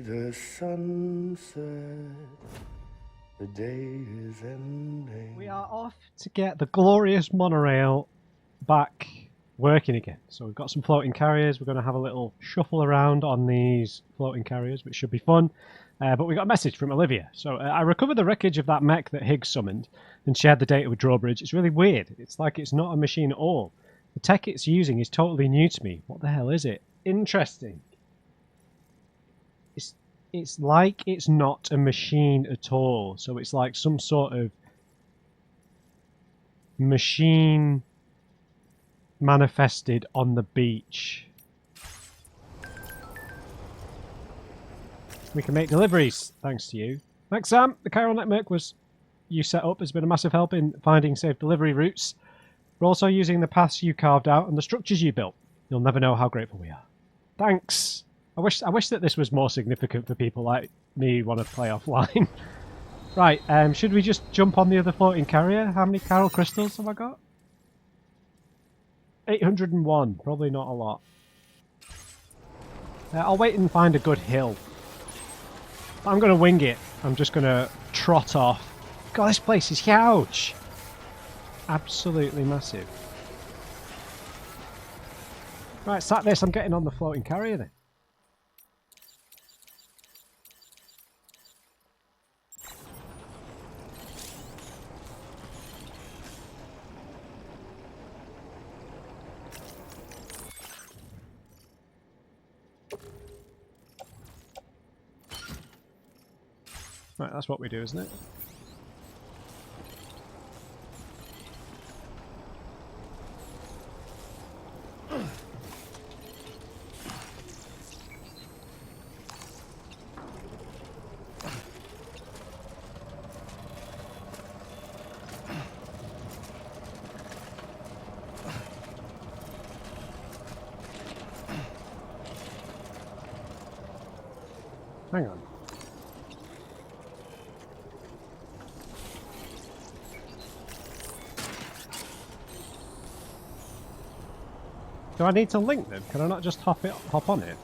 the sunset. The day is ending. We are off to get the glorious monorail back working again. So we've got some floating carriers. We're going to have a little shuffle around on these floating carriers, which should be fun. But we got a message from Olivia. So I recovered the wreckage of that mech that Higgs summoned and shared the data with Drawbridge. It's really weird. It's like it's not a machine at all. The tech it's using is totally new to me. What the hell is it? Interesting. It's like it's not a machine at all. So it's like some sort of machine manifested on the beach. We can make deliveries, thanks to you. Thanks, Sam. The chiral network you set up has been a massive help in finding safe delivery routes. We're also using the paths you carved out and the structures you built. You'll never know how grateful we are. Thanks. I wish that this was more significant for people like me who want to play offline. Right, should we just jump on the other floating carrier? How many chiral crystals have I got? 801. Probably not a lot. I'll wait and find a good hill. I'm going to wing it. I'm just going to trot off. God, this place is huge. Absolutely massive. Right, sat this. I'm getting on the floating carrier then. Right, that's what we do, isn't it? Hang on. Do I need to link them? Can I not just hop on it?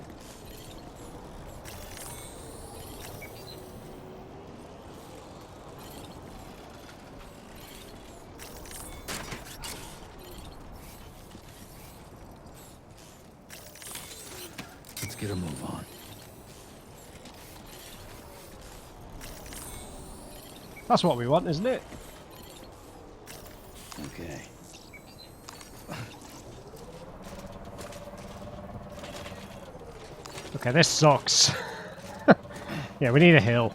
Let's get a move on. That's what we want, isn't it? Okay. Okay, this sucks. Yeah, we need a hill.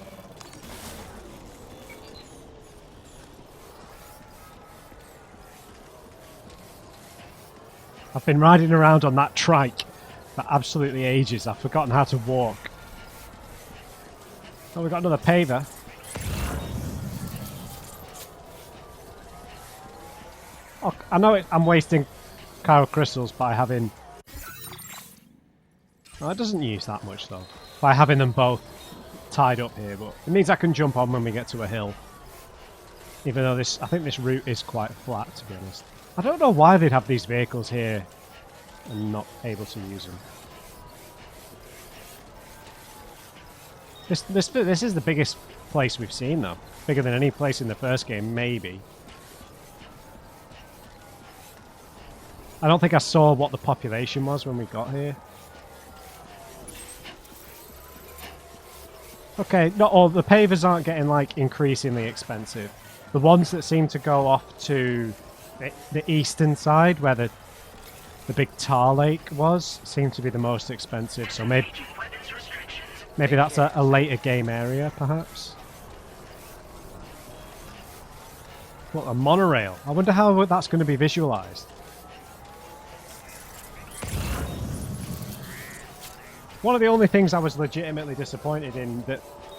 I've been riding around on that trike for absolutely ages. I've forgotten how to walk. Oh, we've got another paver. Oh, I know I'm wasting chiral crystals by having... Oh, it doesn't use that much though, by having them both tied up here, but it means I can jump on when we get to a hill. Even though I think this route is quite flat, to be honest. I don't know why they'd have these vehicles here and not able to use them. This is the biggest place we've seen though. Bigger than any place in the first game, maybe. I don't think I saw what the population was when we got here. Okay, not all the pavers aren't getting like increasingly expensive. The ones that seem to go off to the eastern side, where the big tar lake was, seem to be the most expensive. So maybe that's a later game area, perhaps. What, a monorail? I wonder how that's going to be visualized. One of the only things I was legitimately disappointed in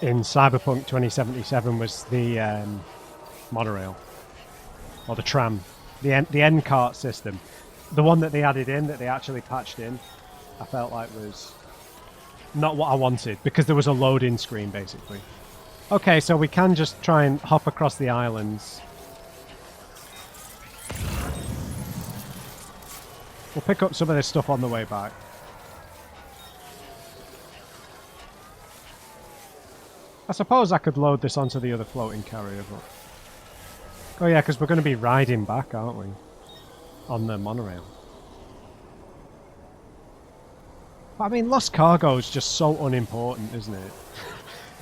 Cyberpunk 2077 was the monorail, or the tram, the end cart system. The one that they added in, that they actually patched in, I felt like was not what I wanted, because there was a load-in screen basically. Okay, so we can just try and hop across the islands. We'll pick up some of this stuff on the way back. I suppose I could load this onto the other floating carrier, but... Oh yeah, because we're going to be riding back, aren't we? On the monorail. But I mean, lost cargo is just so unimportant, isn't it?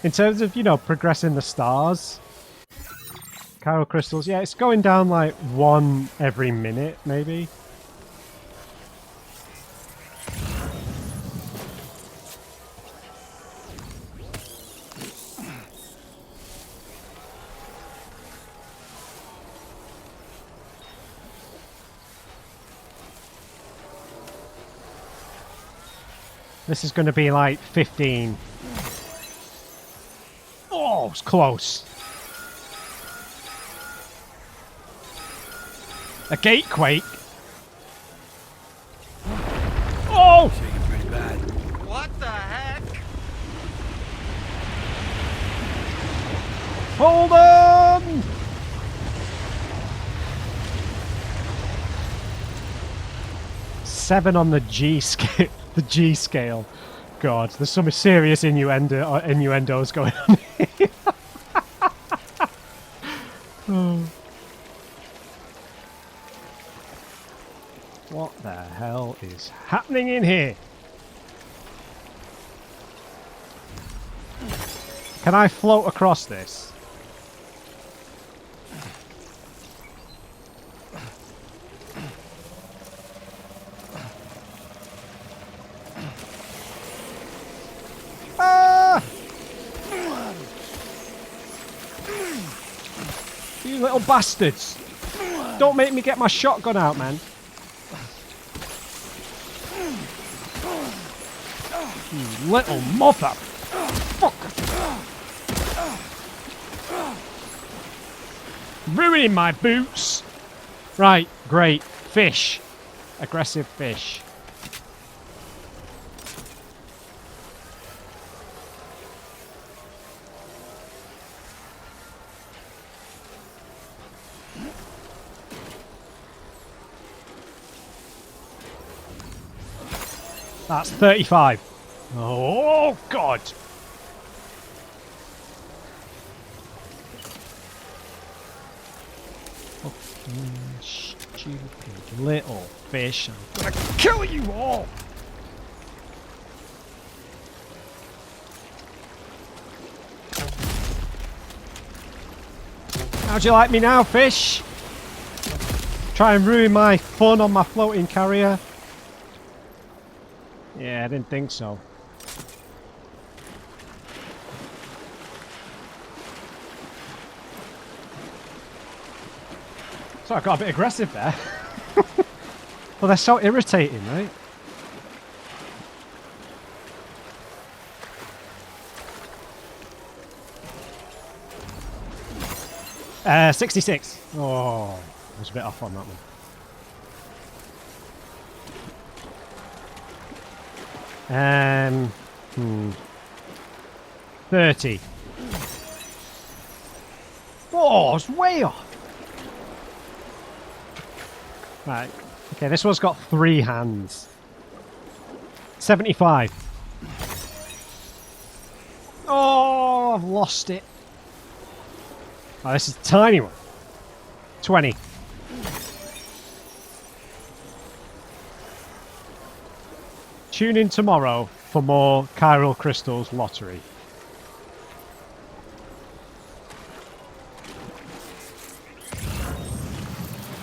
In terms of, you know, progressing the stars. Chiral crystals, yeah, it's going down like 1 every minute, maybe. This is going to be like 15. Oh, it's close. A gatequake. Oh! Shaking pretty bad. What the heck? Hold on! Seven on the G scale. The G scale. God, there's some serious innuendos going on here. Oh. What the hell is happening in here? Can I float across this? Ah! You little bastards! Don't make me get my shotgun out, man. You little mother! Fuck! Ruining my boots! Right, great. Fish. Aggressive fish. That's 35. Oh, God. Fucking stupid little fish. I'm gonna kill you all. How'd you like me now, fish? Try and ruin my fun on my floating carrier. Yeah, I didn't think so. So I got a bit aggressive there. Well, they're so irritating, right? 66. Oh, I was a bit off on that one. 30. Oh, it's way off. Right. Okay, this one's got 3 hands. 75. Oh, I've lost it. Oh, this is a tiny one. 20. Tune in tomorrow for more Chiral Crystals Lottery.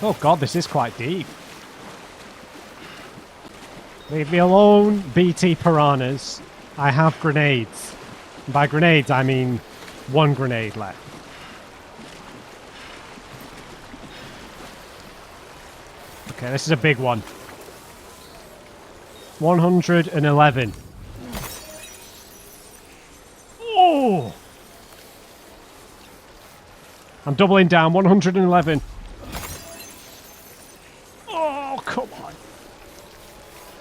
Oh god, this is quite deep. Leave me alone, BT piranhas. I have grenades. And by grenades, I mean 1 grenade left. Okay, this is a big one. 111. Oh! I'm doubling down. 111. Oh, come on.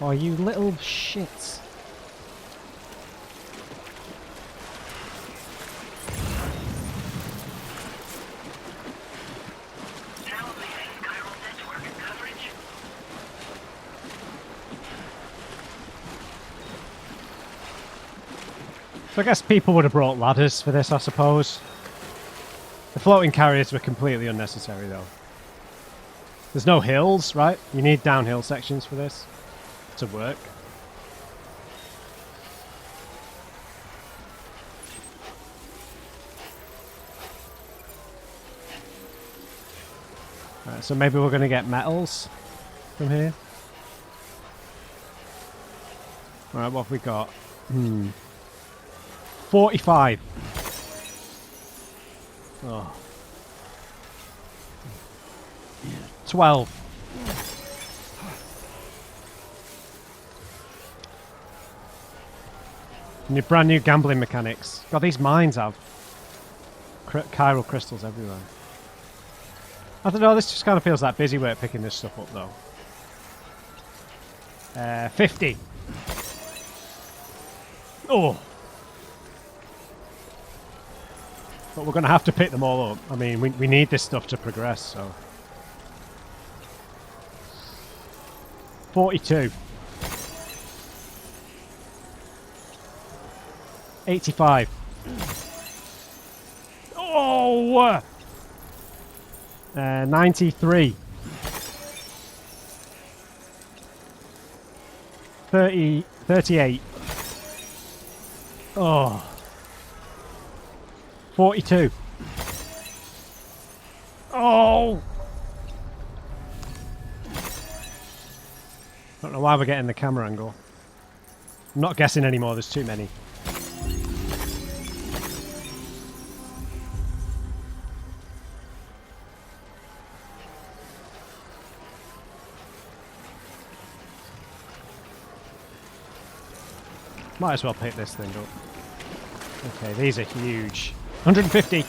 Oh, you little shits. So I guess people would have brought ladders for this, I suppose. The floating carriers were completely unnecessary, though. There's no hills, right? You need downhill sections for this to work. Right, so maybe we're going to get metals from here. Alright, what have we got? 45. Oh. 12. And brand new gambling mechanics. God, these mines have chiral crystals everywhere. I don't know, this just kind of feels like busy work picking this stuff up, though. 50. Oh! But we're going to have to pick them all up. I mean, we need this stuff to progress, so... 42. 85. Oh! 93. 38. Oh. 42. Oh! Don't know why we're getting the camera angle. I'm not guessing anymore, there's too many. Might as well pick this thing up. Okay, these are huge. 150.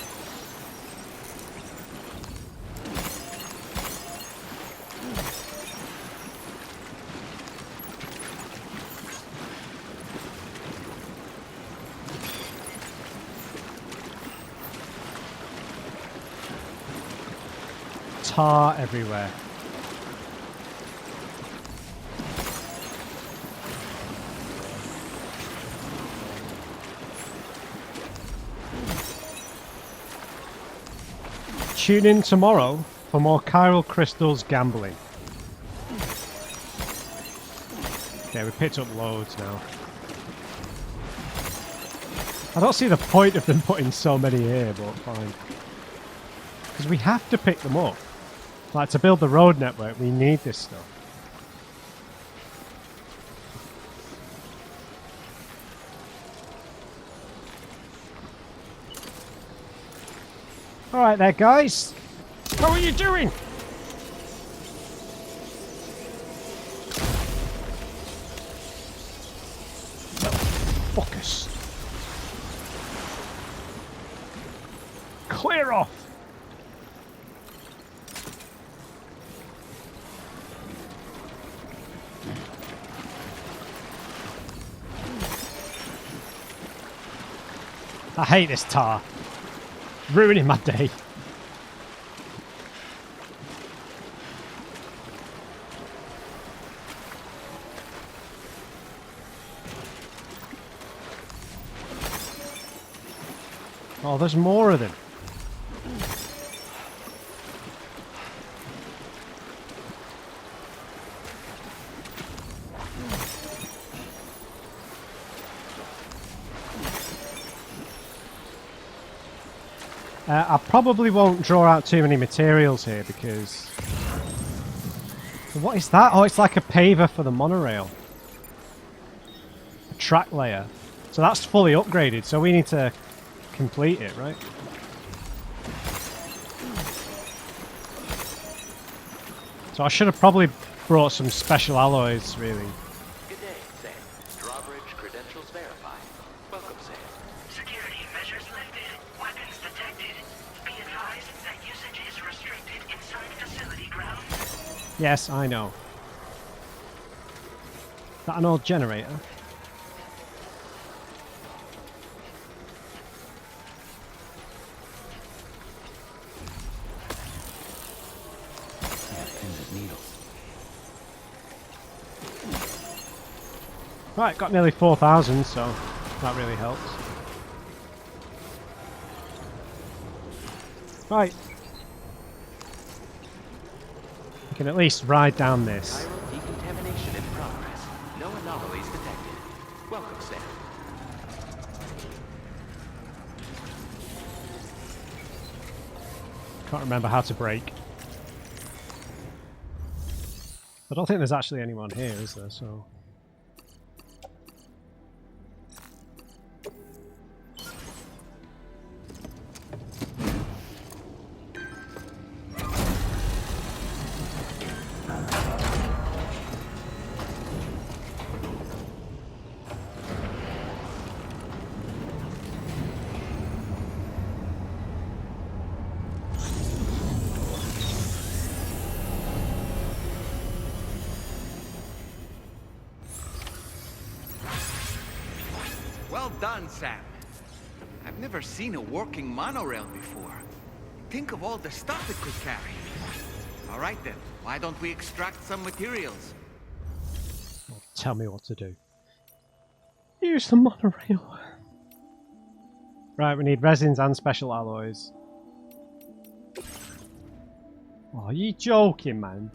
Tar everywhere. Tune in tomorrow for more chiral crystals gambling. Okay, we picked up loads now. I don't see the point of them putting so many here, but fine. Because we have to pick them up. Like, to build the road network, we need this stuff. Alright there, guys. How are you doing? Focus. Clear off. I hate this tar. Ruining my day. Oh, there's more of them. I probably won't draw out too many materials here because... What is that? Oh, it's like a paver for the monorail. A track layer. So that's fully upgraded, so we need to complete it, right? So I should have probably brought some special alloys, really. Good day, Sam. Drawbridge credentials verified. Welcome, Sam. Security measures lifted. Weapons detected. Be advised that usage is restricted inside facility grounds. Yes, I know. Is that an old generator? Right, got nearly 4,000, so that really helps. Right. We can at least ride down this. Chiral decontamination in progress. No anomalies detected. Welcome, Sam. Can't remember how to brake. I don't think there's actually anyone here, is there? So. Well done, Sam. I've never seen a working monorail before. Think of all the stuff it could carry. All right then, why don't we extract some materials? Tell me what to do. Use the monorail. Right, we need resins and special alloys. Oh, are you joking, man?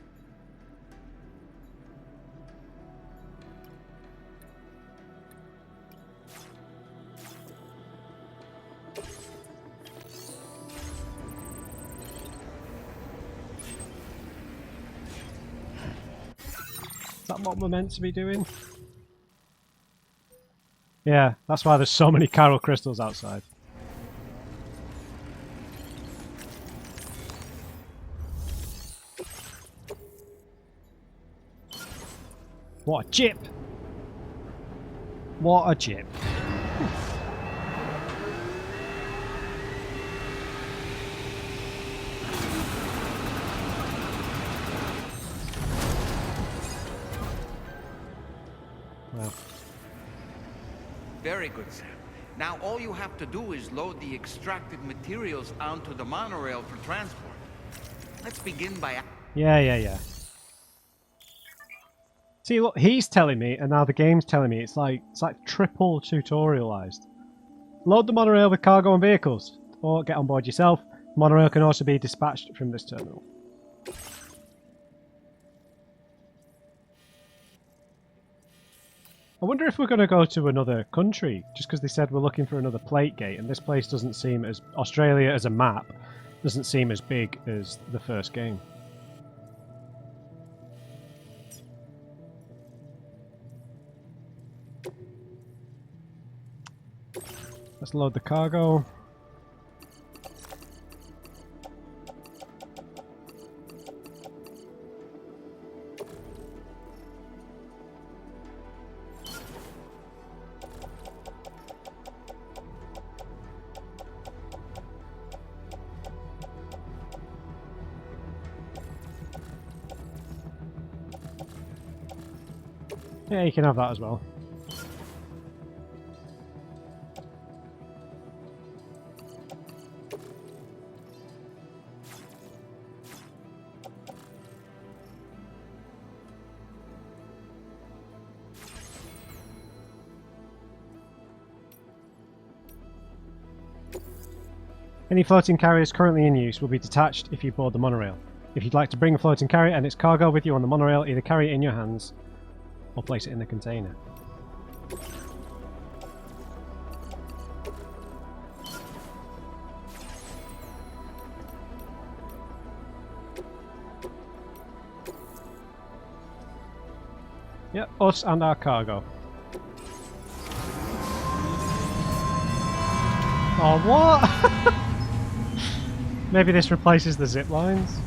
Is that what we're meant to be doing? Yeah, that's why there's so many chiral crystals outside. What a chip! What a chip! Well. Very good, Sam. Now all you have to do is load the extracted materials onto the monorail for transport. Let's begin by... Yeah. See, look, he's telling me, and now the game's telling me. It's like triple tutorialized. Load the monorail with cargo and vehicles, or get on board yourself. The monorail can also be dispatched from this terminal. I wonder if we're going to go to another country, just because they said we're looking for another plate gate, and this place doesn't seem as... Australia as a map doesn't seem as big as the first game. Let's load the cargo. Yeah, you can have that as well. Any floating carriers currently in use will be detached if you board the monorail. If you'd like to bring a floating carrier and its cargo with you on the monorail, either carry it in your hands or place it in the container. Yep, us and our cargo. Oh, what? Maybe this replaces the zip lines?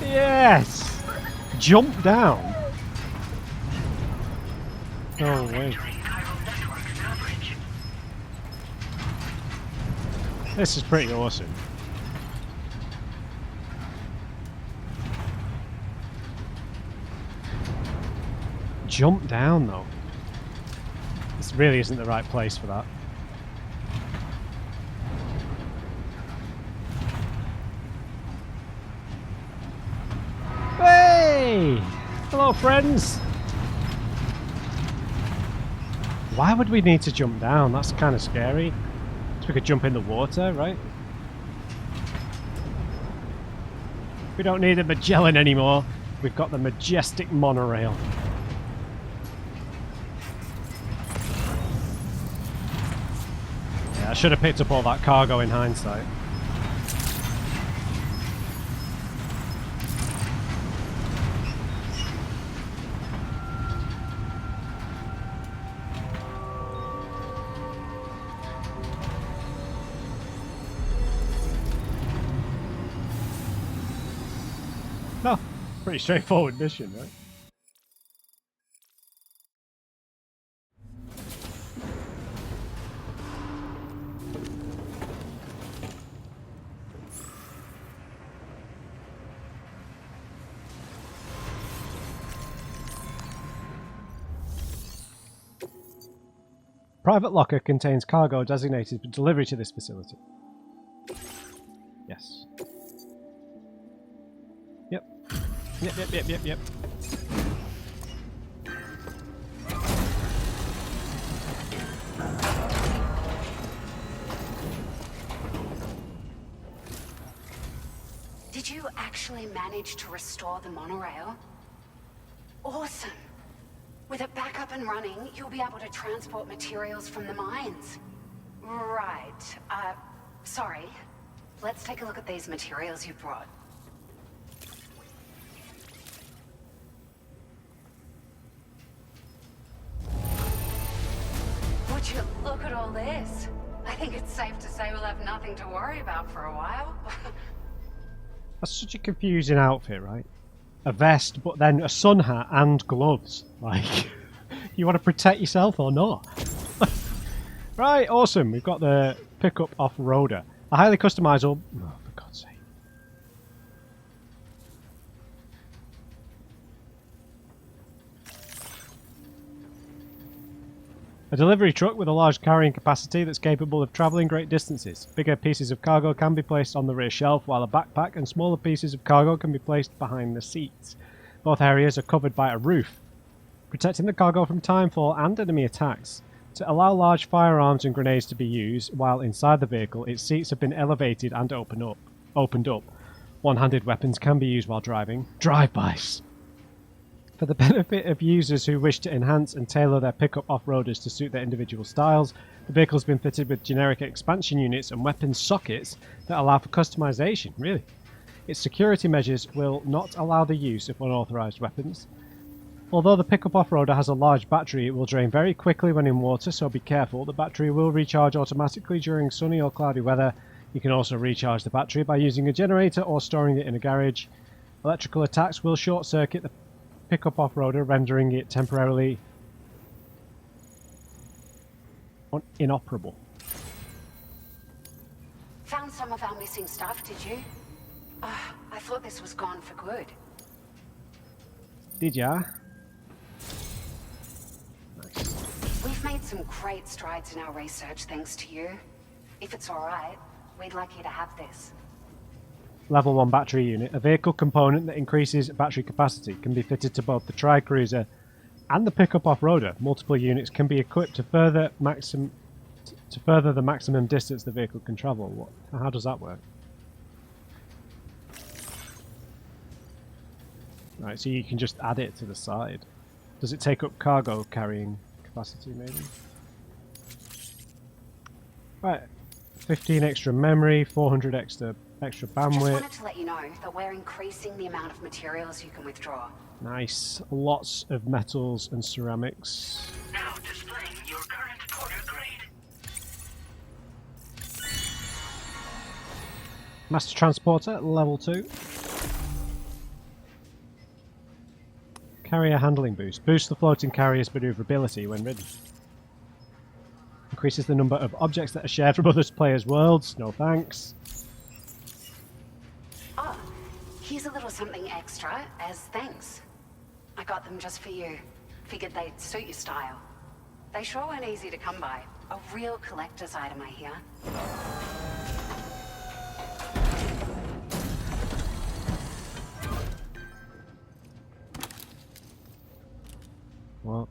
Yes! Jump down! No way. This is pretty awesome. Jump down though. This really isn't the right place for that. Hey! Hello, friends! Why would we need to jump down? That's kind of scary. We could jump in the water, right? We don't need a Magellan anymore. We've got the majestic monorail. Yeah, I should have picked up all that cargo in hindsight. Oh, pretty straightforward mission, right? Private locker contains cargo designated for delivery to this facility. Yes. Yep. Yep. Did you actually manage to restore the monorail? Awesome! With it back up and running, you'll be able to transport materials from the mines. Right. Sorry. Let's take a look at these materials you brought. Would you look at all this? I think it's safe to say we'll have nothing to worry about for a while. That's such a confusing outfit, right? A vest, but then a sun hat and gloves. Like, you want to protect yourself or not? Right, awesome. We've got the pickup off-roader. A highly customizable... Oh, for God's sake. A delivery truck with a large carrying capacity that's capable of travelling great distances. Bigger pieces of cargo can be placed on the rear shelf, while a backpack and smaller pieces of cargo can be placed behind the seats. Both areas are covered by a roof, protecting the cargo from timefall and enemy attacks. To allow large firearms and grenades to be used while inside the vehicle, its seats have been elevated and opened up. One-handed weapons can be used while driving. Drive-bys! For the benefit of users who wish to enhance and tailor their pickup off-roaders to suit their individual styles, the vehicle's been fitted with generic expansion units and weapon sockets that allow for customization, really. Its security measures will not allow the use of unauthorized weapons. Although the pickup off-roader has a large battery, it will drain very quickly when in water, so be careful. The battery will recharge automatically during sunny or cloudy weather. You can also recharge the battery by using a generator or storing it in a garage. Electrical attacks will short-circuit the pickup off-roader, rendering it temporarily inoperable. Found some of our missing stuff, did you? I thought this was gone for good. Did ya? We've made some great strides in our research thanks to you. If it's alright, we'd like you to have this. Level 1 battery unit. A vehicle component that increases battery capacity can be fitted to both the tri-cruiser and the pickup off-roader. Multiple units can be equipped to further the maximum distance the vehicle can travel. How does that work? Right, so you can just add it to the side. Does it take up cargo carrying capacity, maybe? Right, 15 extra memory, 400 extra Just bandwidth. wanted to let you know that we're increasing the amount of materials you can withdraw. Nice. Lots of metals and ceramics. Now displaying your current quarter grade. Master Transporter, level 2. Carrier handling boost. Boosts the floating carrier's maneuverability when ridden. Increases the number of objects that are shared from other players' worlds. No thanks. Oh, here's a little something extra as thanks. I got them just for you. Figured they'd suit your style. They sure weren't easy to come by. A real collector's item, I hear. Well,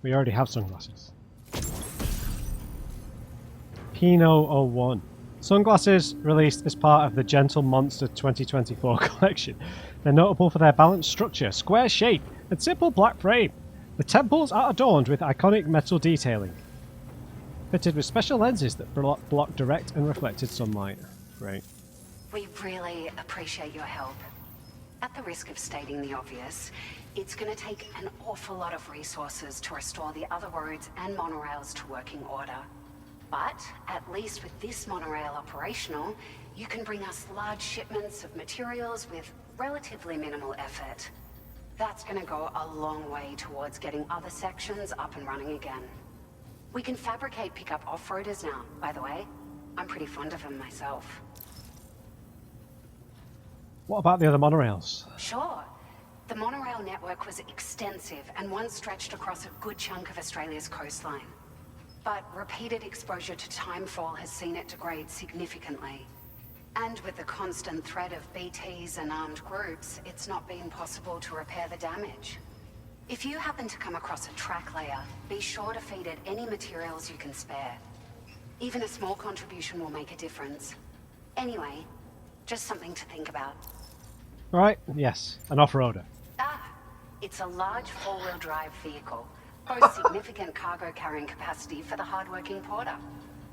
we already have sunglasses. Pinot 01. Sunglasses released as part of the Gentle Monster 2024 collection. They're notable for their balanced structure, square shape, and simple black frame. The temples are adorned with iconic metal detailing, fitted with special lenses that block direct and reflected sunlight. Great. We really appreciate your help. At the risk of stating the obvious, it's going to take an awful lot of resources to restore the other roads and monorails to working order. But at least with this monorail operational, you can bring us large shipments of materials with relatively minimal effort. That's going to go a long way towards getting other sections up and running again. We can fabricate pickup off-roaders now, by the way. I'm pretty fond of them myself. What about the other monorails? Sure. The monorail network was extensive and once stretched across a good chunk of Australia's coastline. But repeated exposure to timefall has seen it degrade significantly. And with the constant threat of BTs and armed groups, it's not been possible to repair the damage. If you happen to come across a track layer, be sure to feed it any materials you can spare. Even a small contribution will make a difference. Anyway, just something to think about. Right, yes, an off-roader. It's a large four-wheel drive vehicle. Boasts significant cargo carrying capacity for the hard-working porter.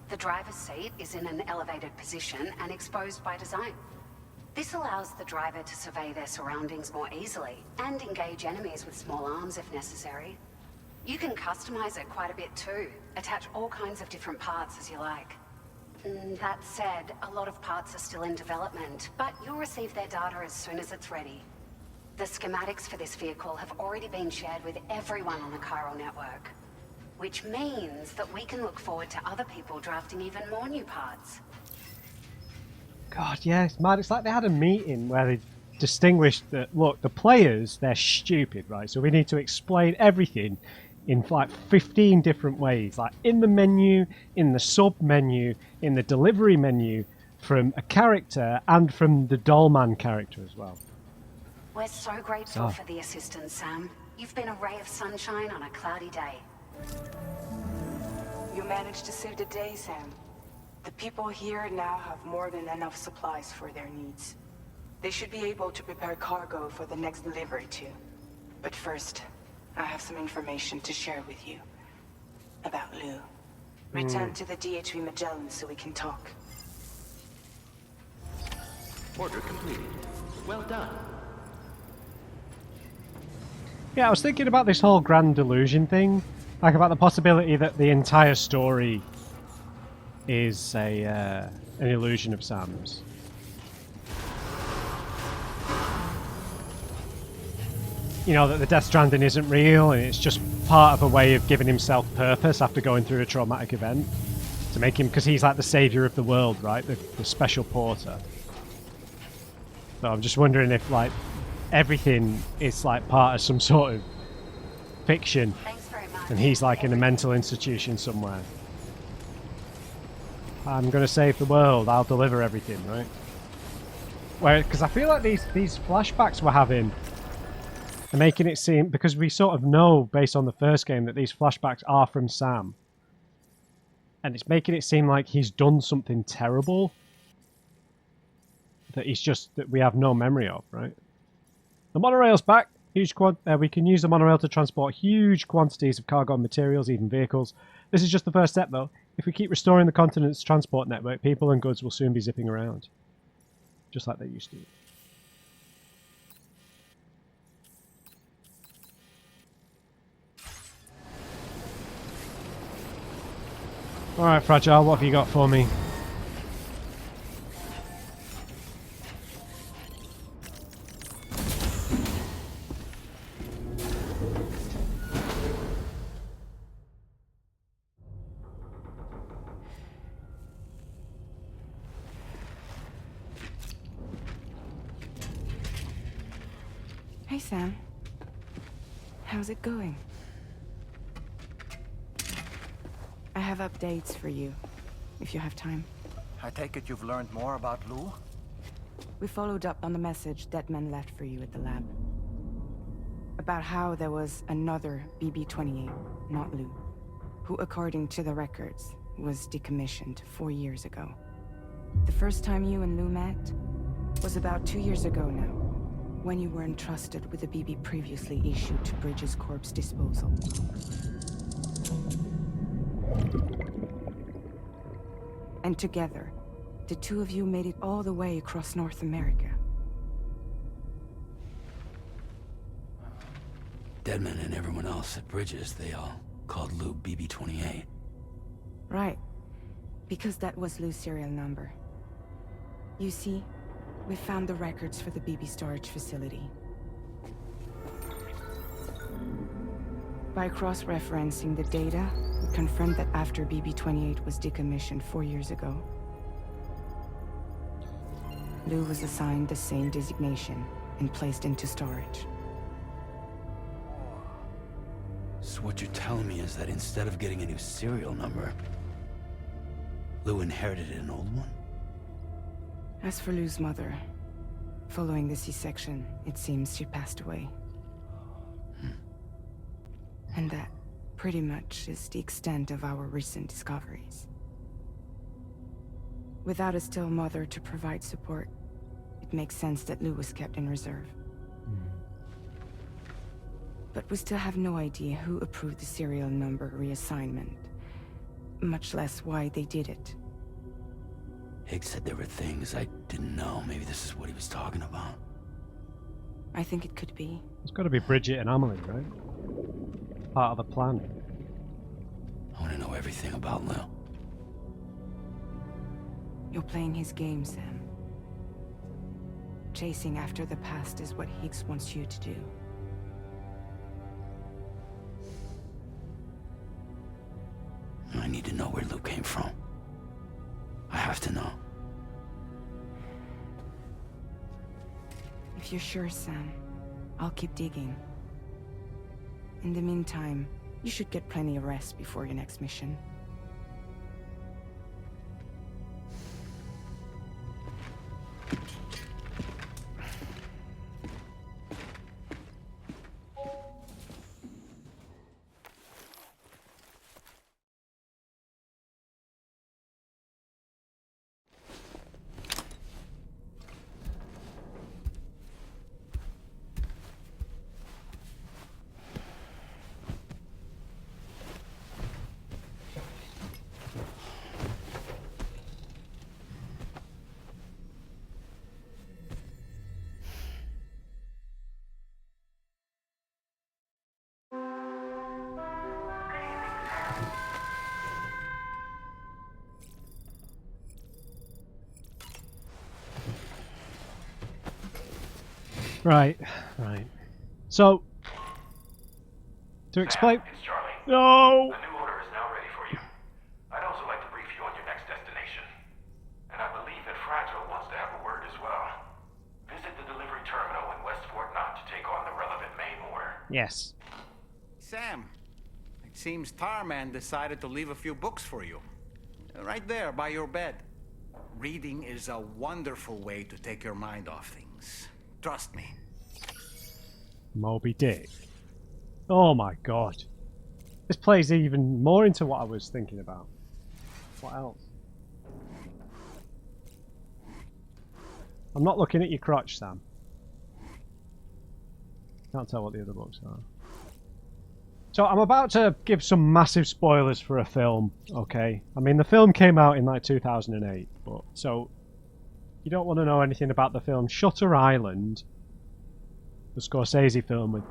The driver's seat is in an elevated position and exposed by design. This allows the driver to survey their surroundings more easily and engage enemies with small arms if necessary. You can customize it quite a bit too. Attach all kinds of different parts as you like. That said, a lot of parts are still in development, but you'll receive their data as soon as it's ready. The schematics for this vehicle have already been shared with everyone on the Chiral network, which means that we can look forward to other people drafting even more new parts. God, yeah, it's mad. It's like they had a meeting where they distinguished that, look, the players, they're stupid, right? So we need to explain everything in like 15 different ways, like in the menu, in the sub-menu, in the delivery menu, from a character and from the Dollman character as well. We're so grateful for the assistance, Sam. You've been a ray of sunshine on a cloudy day. You managed to save the day, Sam. The people here now have more than enough supplies for their needs. They should be able to prepare cargo for the next delivery too. But first, I have some information to share with you. About Lou. Return to the DHV Magellan so we can talk. Order completed. Well done. Yeah, I was thinking about this whole grand delusion thing, like about the possibility that the entire story is an illusion of Sam's. You know, that the Death Stranding isn't real and it's just part of a way of giving himself purpose after going through a traumatic event. To make him, because he's like the saviour of the world, right? The special porter. So I'm just wondering if, like, everything is like part of some sort of fiction. Thanks very much. And he's like in a mental institution somewhere. I'm going to save the world, I'll deliver everything, right? Because I feel like these flashbacks we're having are making it seem, because we sort of know based on the first game that these flashbacks are from Sam. And it's making it seem like he's done something terrible that we have no memory of, right? The monorail's back. We can use the monorail to transport huge quantities of cargo and materials, even vehicles. This is just the first step, though. If we keep restoring the continent's transport network, people and goods will soon be zipping around. Just like they used to. Alright, Fragile, what have you got for me? Hey, Sam. How's it going? I have updates for you, if you have time. I take it you've learned more about Lou? We followed up on the message Deadman left for you at the lab. About how there was another BB-28, not Lou, who, according to the records, was decommissioned 4 years ago. The first time you and Lou met was about 2 years ago now, when you were entrusted with the BB previously issued to Bridges Corp's disposal. And together, the two of you made it all the way across North America. Deadman and everyone else at Bridges, they all called Lou BB-28. Right. Because that was Lou's serial number. You see, we found the records for the BB storage facility. By cross-referencing the data, we confirmed that after BB-28 was decommissioned 4 years ago, Lou was assigned the same designation and placed into storage. So what you're telling me is that instead of getting a new serial number, Lou inherited an old one? As for Lou's mother, following the C-section, it seems she passed away. And that, pretty much, is the extent of our recent discoveries. Without a still mother to provide support, it makes sense that Lou was kept in reserve. But we still have no idea who approved the serial number reassignment, much less why they did it. Higgs said there were things I didn't know. Maybe this is what he was talking about. I think it could be. It's got to be Bridget and Amelie, right? Part of the plan. I want to know everything about Lou. You're playing his game, Sam. Chasing after the past is what Higgs wants you to do. I need to know where Lou came from. I have to know. If you're sure, Sam, I'll keep digging. In the meantime, you should get plenty of rest before your next mission. Right. So, to explain... Sam, it's Charlie. No! The new order is now ready for you. I'd also like to brief you on your next destination. And I believe that Fragile wants to have a word as well. Visit the delivery terminal in West Fort Knott to take on the relevant main order. Yes. Sam, it seems Tarman decided to leave a few books for you. Right there, by your bed. Reading is a wonderful way to take your mind off things. Trust me. Moby Dick. Oh my god. This plays even more into what I was thinking about. What else? I'm not looking at your crotch, Sam. Can't tell what the other books are. So I'm about to give some massive spoilers for a film, okay? I mean, the film came out in like 2008, but so you don't want to know anything about the film Shutter Island, the Scorsese film with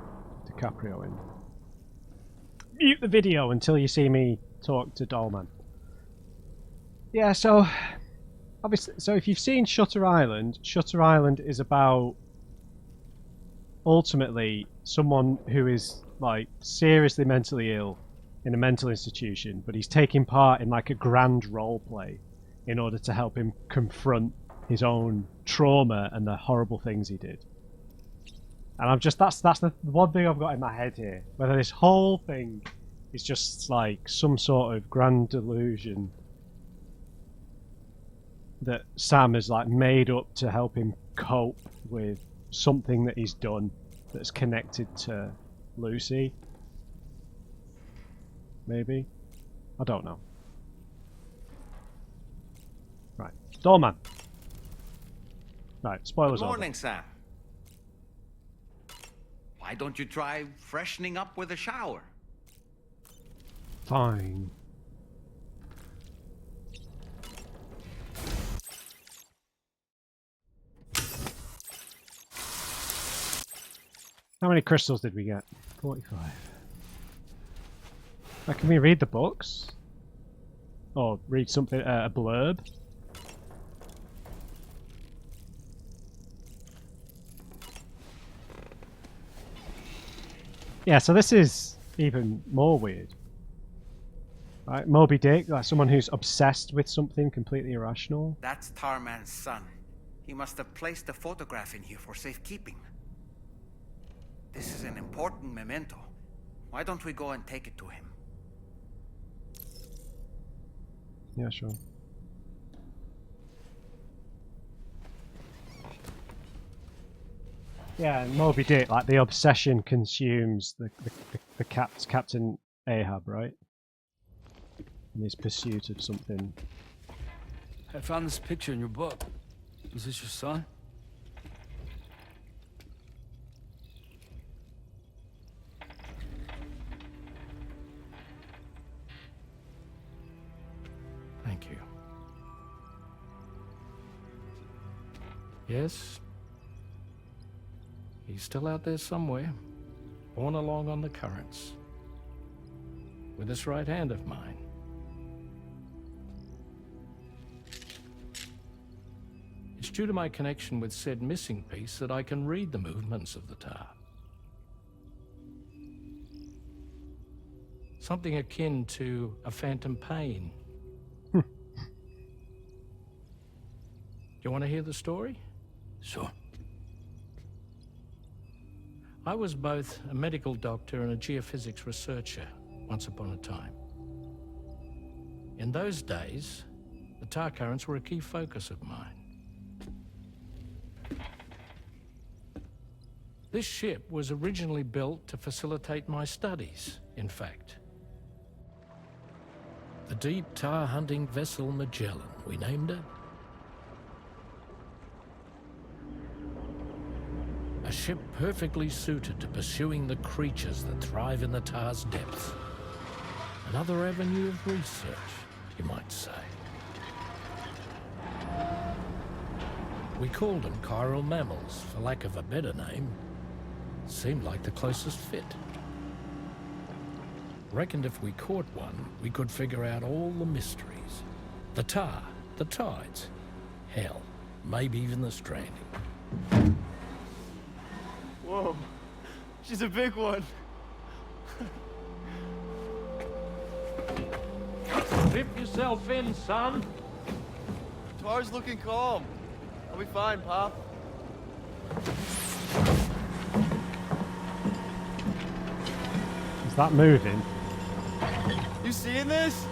DiCaprio in. Mute the video until you see me talk to Dollman. Yeah, so obviously, so if you've seen Shutter Island is about ultimately someone who is like seriously mentally ill in a mental institution, but he's taking part in like a grand role play in order to help him confront his own trauma and the horrible things he did. And I'm just that's the one thing I've got in my head here. Whether this whole thing is just like some sort of grand delusion that Sam has like made up to help him cope with something that he's done that's connected to Lucy. Maybe? I don't know. Right. Doorman. Right, spoilers Good over. morning, Sam. Why don't you try freshening up with a shower? Fine. How many crystals did we get? 45. Now, can we read the books? Or read something, a blurb? Yeah, so this is even more weird. Right, Moby Dick, like someone who's obsessed with something completely irrational. That's Tarman's son. He must have placed a photograph in here for safekeeping. This is an important memento. Why don't we go and take it to him? Yeah, sure. Yeah, and Moby Dick, like the obsession consumes the Captain Ahab, right? In his pursuit of something. I found this picture in your book. Is this your son? Thank you. Yes. He's still out there somewhere, borne along on the currents, with this right hand of mine. It's due to my connection with said missing piece that I can read the movements of the tar. Something akin to a phantom pain. Do you want to hear the story? Sure. I was both a medical doctor and a geophysics researcher once upon a time. In those days, the tar currents were a key focus of mine. This ship was originally built to facilitate my studies, in fact. The deep tar hunting vessel Magellan, we named her. A ship perfectly suited to pursuing the creatures that thrive in the tar's depths. Another avenue of research, you might say. We called them chiral mammals, for lack of a better name. Seemed like the closest fit. Reckoned if we caught one, we could figure out all the mysteries. The tar, the tides, hell, maybe even the stranding. Whoa, she's a big one. Dip yourself in, son. Tar's looking calm. I'll be fine, Pop. Is that moving? You seeing this?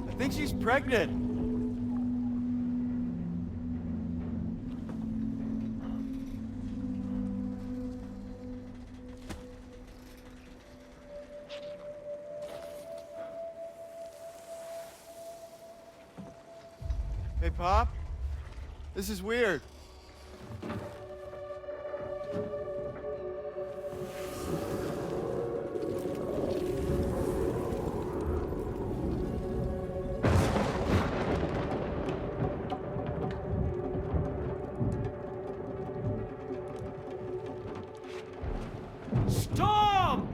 I think she's pregnant. Hey, Pop. This is weird. Storm!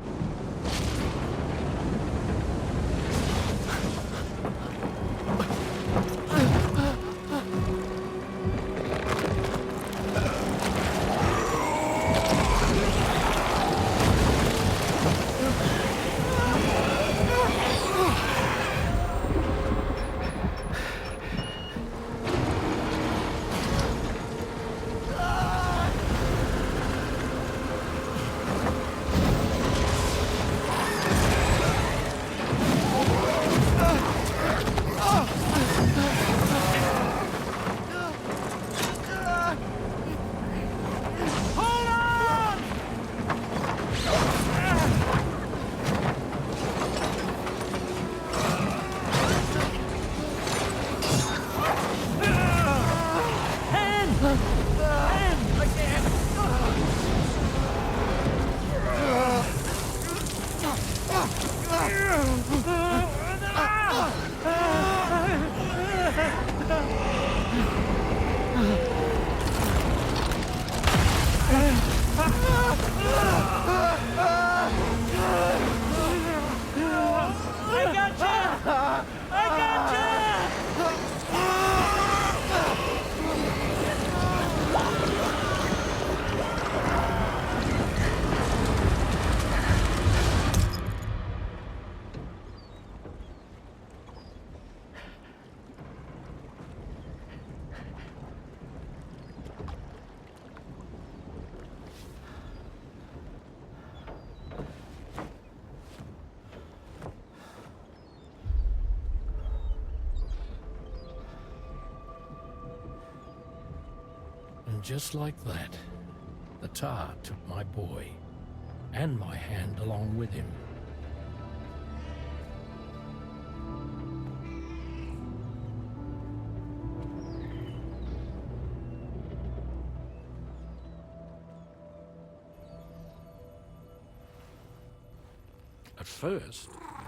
And just like that, the tar took my boy, and my hand along with him. At first,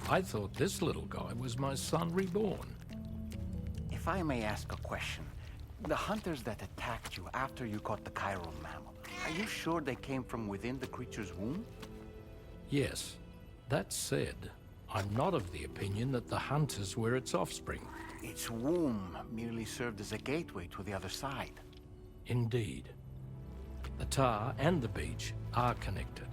I thought this little guy was my son reborn. If I may ask a question, the hunters that attacked you after you caught the chiral mammal, are you sure they came from within the creature's womb? Yes. That said, I'm not of the opinion that the hunters were its offspring. Its womb merely served as a gateway to the other side. Indeed. The tar and the beach are connected.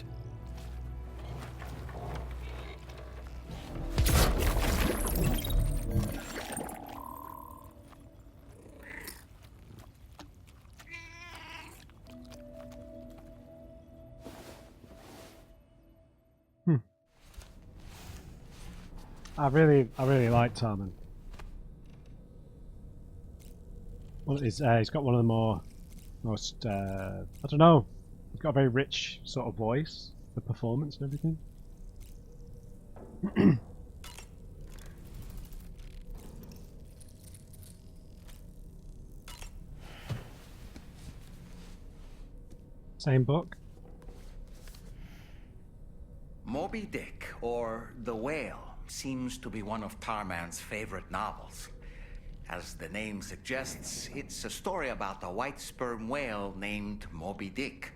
I really like Tarman. Well, he's got one of the most I don't know. He's got a very rich sort of voice, the performance and everything. Same book. Moby Dick, or The Whale, seems to be one of Tarman's favorite novels. As the name suggests, it's a story about a white sperm whale named Moby Dick.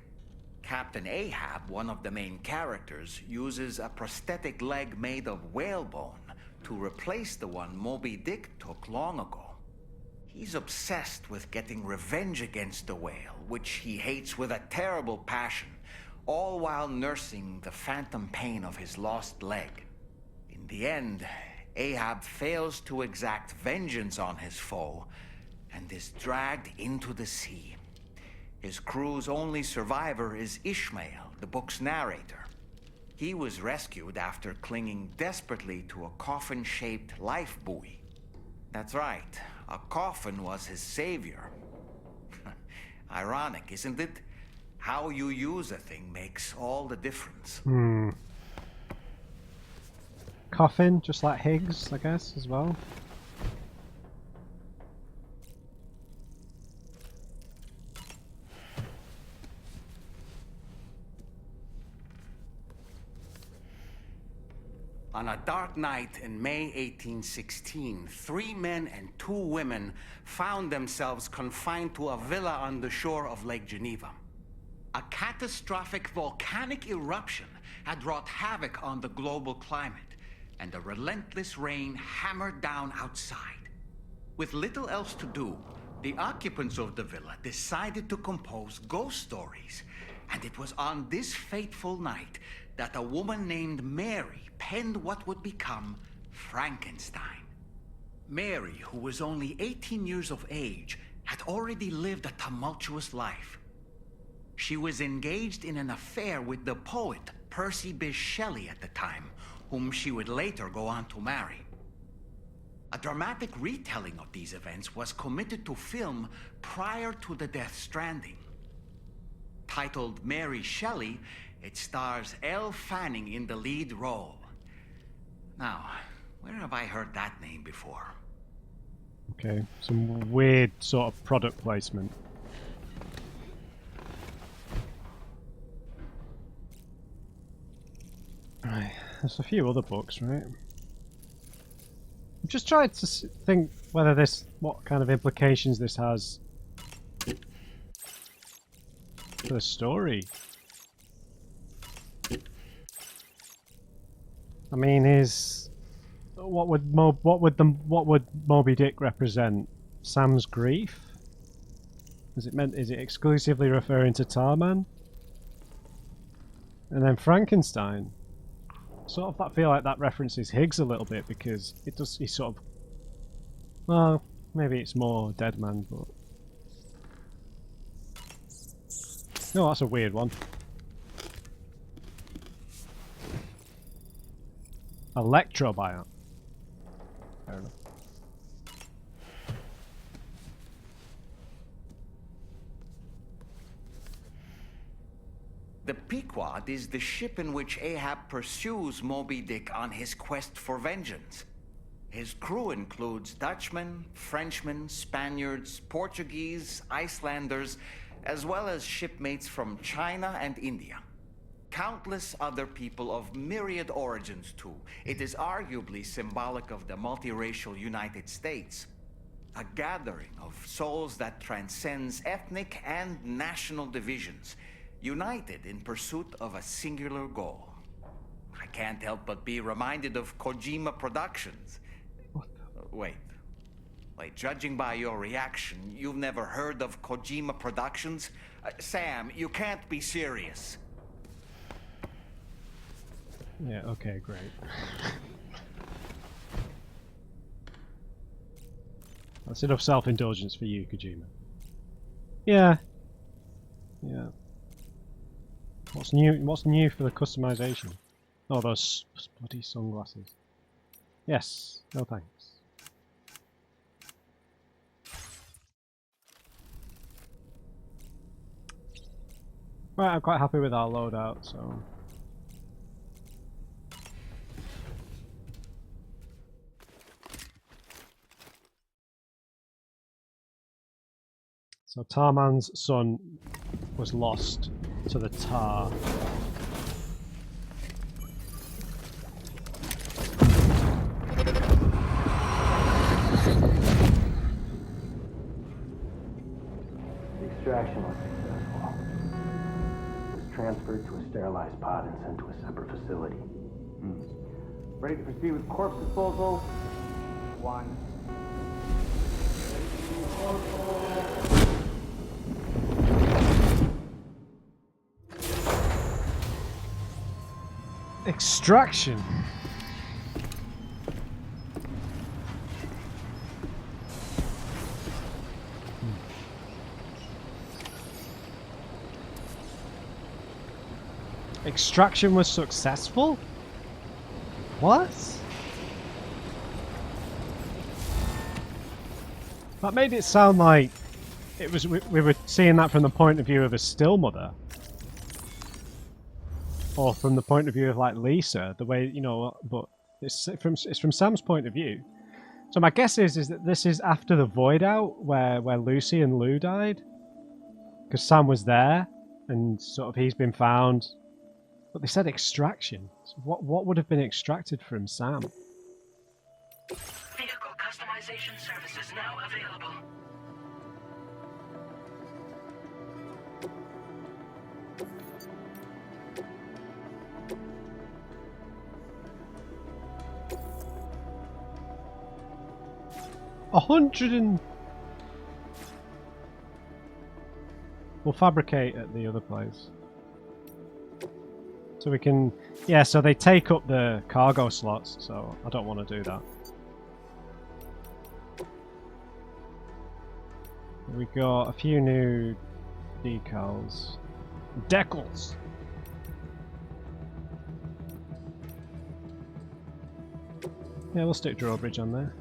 Captain Ahab, one of the main characters, uses a prosthetic leg made of whalebone to replace the one Moby Dick took long ago. He's obsessed with getting revenge against the whale, which he hates with a terrible passion, all while nursing the phantom pain of his lost leg. In the end, Ahab fails to exact vengeance on his foe and is dragged into the sea. His crew's only survivor is Ishmael, the book's narrator. He was rescued after clinging desperately to a coffin-shaped life buoy. That's right, a coffin was his savior. Ironic, isn't it? How you use a thing makes all the difference. Coffin, just like Higgs, I guess, as well. On a dark night in May 1816, 3 men and 2 women found themselves confined to a villa on the shore of Lake Geneva. A catastrophic volcanic eruption had wrought havoc on the global climate, and a relentless rain hammered down outside. With little else to do, the occupants of the villa decided to compose ghost stories, and it was on this fateful night that a woman named Mary penned what would become Frankenstein. Mary, who was only 18 years of age, had already lived a tumultuous life. She was engaged in an affair with the poet Percy Bysshe Shelley at the time, whom she would later go on to marry. A dramatic retelling of these events was committed to film prior to the Death Stranding. Titled Mary Shelley, it stars Elle Fanning in the lead role. Now, where have I heard that name before? Okay, some weird sort of product placement. Right, there's a few other books, right? I'm just trying to think whether what kind of implications this has for the story. I mean, what would Moby Dick represent? Sam's grief? Is it exclusively referring to Tarman? And then Frankenstein. Sort of, I feel like that references Higgs a little bit because he's sort of, well, maybe it's more Dead Man, but no, that's a weird one. Electrobiome. Fair enough. The Pequod is the ship in which Ahab pursues Moby Dick on his quest for vengeance. His crew includes Dutchmen, Frenchmen, Spaniards, Portuguese, Icelanders, as well as shipmates from China and India. Countless other people of myriad origins, too. It is arguably symbolic of the multiracial United States. A gathering of souls that transcends ethnic and national divisions, united in pursuit of a singular goal. I can't help but be reminded of Kojima Productions. Wait, judging by your reaction, you've never heard of Kojima Productions? Sam, you can't be serious. Yeah, okay, great. That's enough self-indulgence for you, Kojima. Yeah. Yeah. What's new for the customization? Oh, those bloody sunglasses. Yes, no thanks. Right, I'm quite happy with our loadout, so... So Tarman's son was lost to the tar. The extraction was successful. It was transferred to a sterilized pod and sent to a separate facility. Ready to proceed with corpse disposal? 1. Extraction. Extraction was successful? What? That made it sound like it was we were seeing that from the point of view of a still mother. Or from the point of view of like Lisa, the way, you know, but it's from Sam's point of view. So my guess is that this is after the void out where Lucy and Lou died. Because Sam was there and sort of he's been found. But they said extraction. So what would have been extracted from Sam? Vehicle customization services now available. We'll fabricate at the other place. So we can... Yeah, so they take up the cargo slots, so I don't want to do that. We got a few new decals. Decals! Yeah, we'll stick drawbridge on there.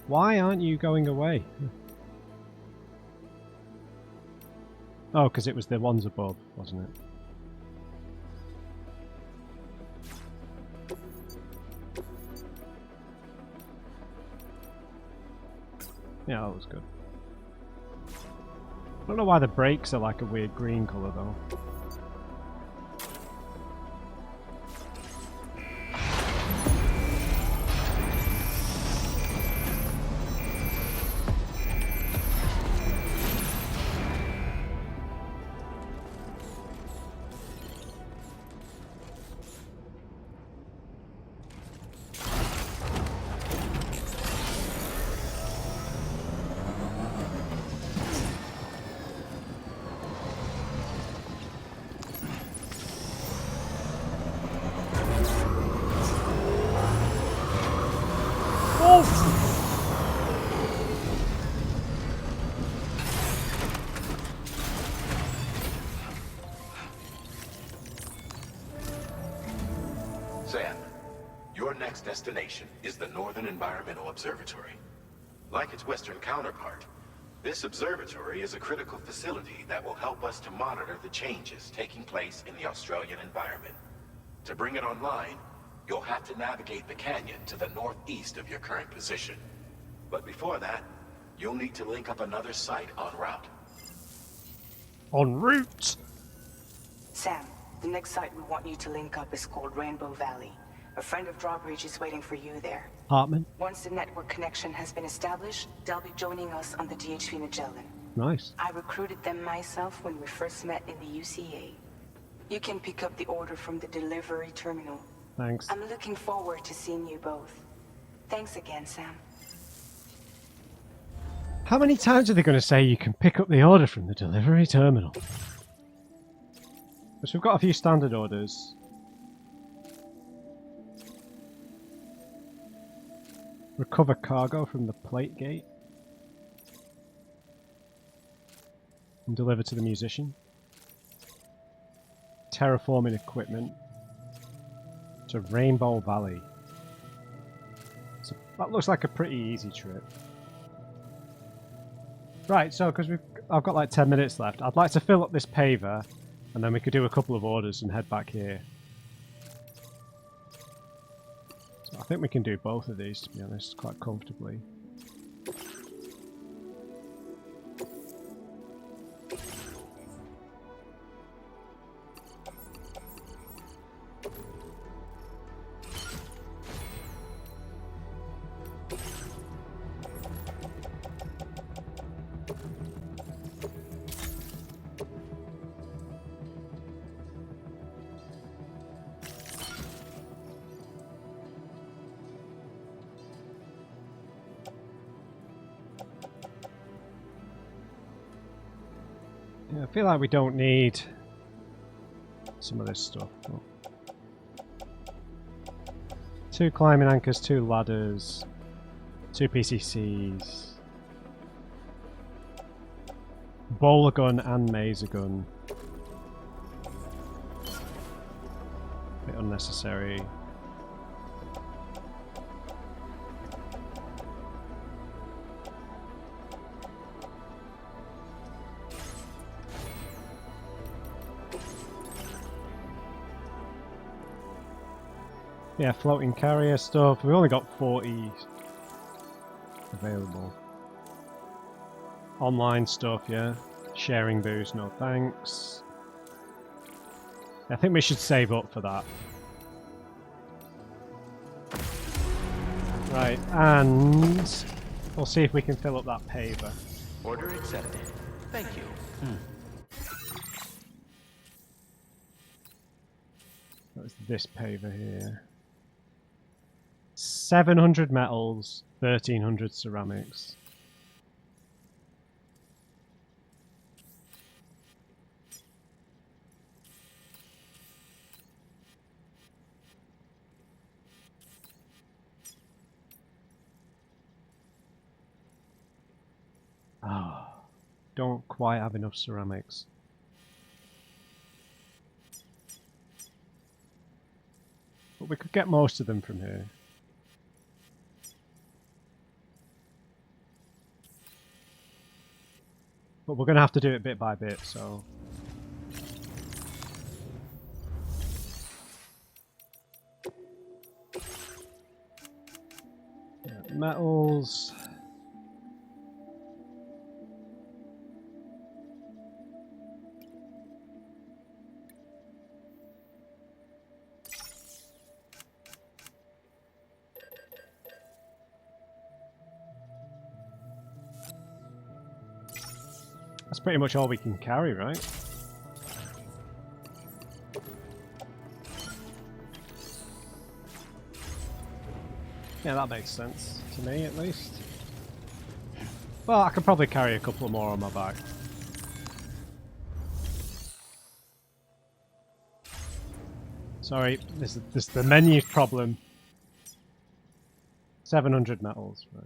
Why aren't you going away? Oh, because it was the ones above, wasn't it? Yeah, that was good. I don't know why the brakes are like a weird green colour though. Your next destination is the Northern Environmental Observatory. Like its Western counterpart, this observatory is a critical facility that will help us to monitor the changes taking place in the Australian environment. To bring it online, you'll have to navigate the canyon to the northeast of your current position. But before that, you'll need to link up another site en route. En route? Sam, the next site we want you to link up is called Rainbow Valley. A friend of Drawbridge is waiting for you there. Hartman? Once the network connection has been established, they'll be joining us on the DHP Magellan. Nice. I recruited them myself when we first met in the UCA. You can pick up the order from the delivery terminal. Thanks. I'm looking forward to seeing you both. Thanks again, Sam. How many times are they going to say you can pick up the order from the delivery terminal? Because we've got a few standard orders. Recover cargo from the plate gate. And deliver to the musician. Terraforming equipment. To Rainbow Valley. So that looks like a pretty easy trip. Right, so because I've got like 10 minutes left, I'd like to fill up this paver, and then we could do a couple of orders and head back here. So I think we can do both of these, to be honest, quite comfortably. Yeah, I feel like we don't need some of this stuff. But 2 climbing anchors, 2 ladders, 2 PCCs, bowler gun and mazer gun. Bit unnecessary. Yeah, floating carrier stuff. We've only got 40 available. Online stuff, yeah. Sharing booze, no thanks. I think we should save up for that. Right, and we'll see if we can fill up that paver. Order accepted. Thank you. What's this paver here? 700 metals, 1300 ceramics. Oh, don't quite have enough ceramics. But we could get most of them from here. But we're going to have to do it bit by bit, so... Yeah, metals... That's pretty much all we can carry, right? Yeah, that makes sense to me, at least. Well, I could probably carry a couple more on my back. Sorry, this is the menu problem. 700 metals, right.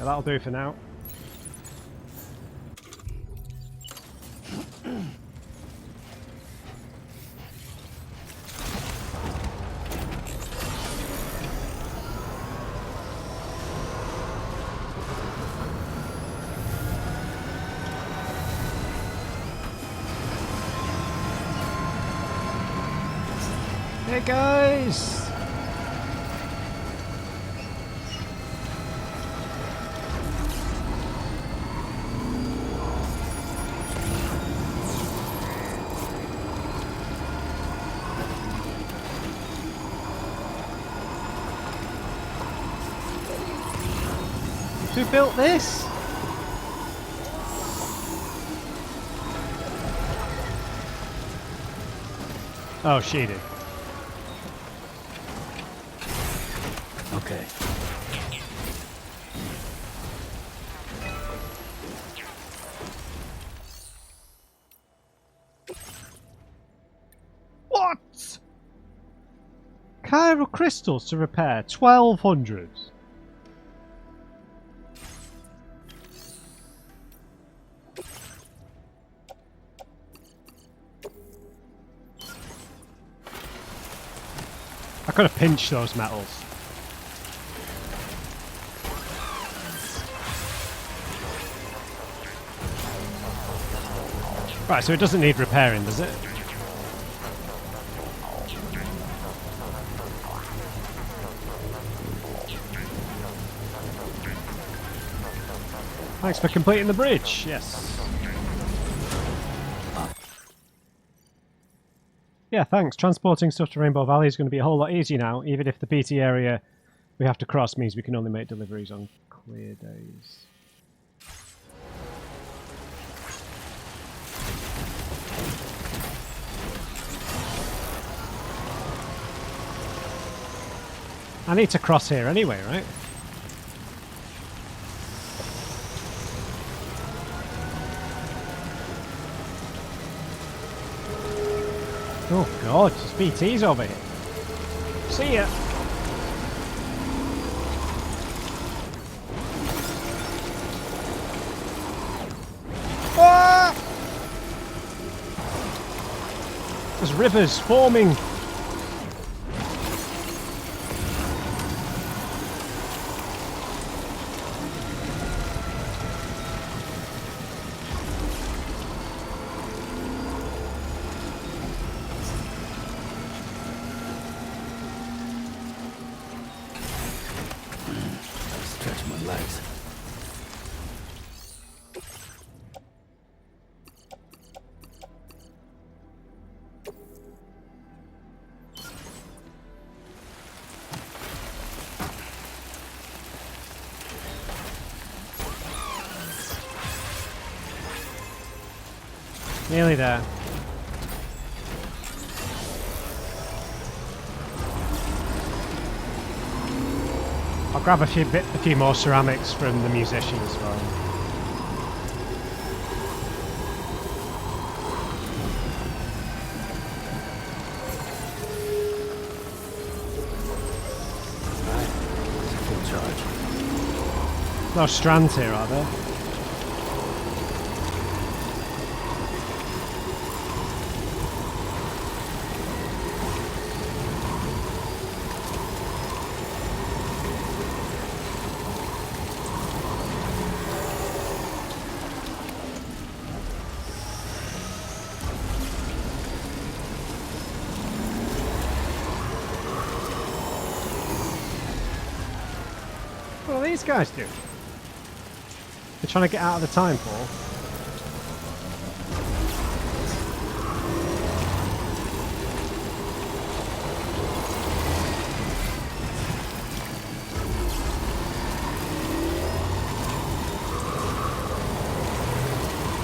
that'll do for now. Hey guys! Who built this? Oh, she did. Okay. What? Chiral crystals to repair 1200. I could have pinched those metals. Right, so it doesn't need repairing, does it? Thanks for completing the bridge, yes. Yeah, thanks. Transporting stuff to Rainbow Valley is going to be a whole lot easier now, even if the PT area we have to cross means we can only make deliveries on clear days. I need to cross here anyway, right? Oh god, there's BTs over here. See ya! Ah! There's rivers forming. Stretch my legs. Nearly there. I'll grab a few more ceramics from the musician as well. Right. It's a full charge. No strands here, are there? What are these guys doing? They're trying to get out of the time pool.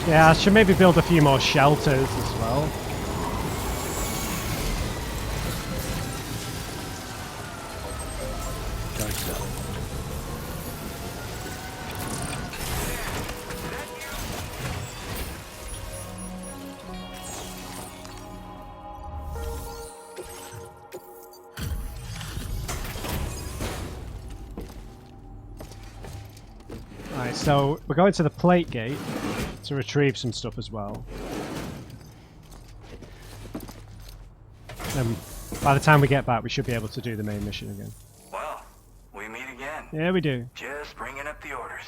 Yeah, I should maybe build a few more shelters as well. Charged up. So we're going to the plate gate to retrieve some stuff as well. By the time we get back, we should be able to do the main mission again. Well, we meet again. Yeah, we do. Just bringing up the orders.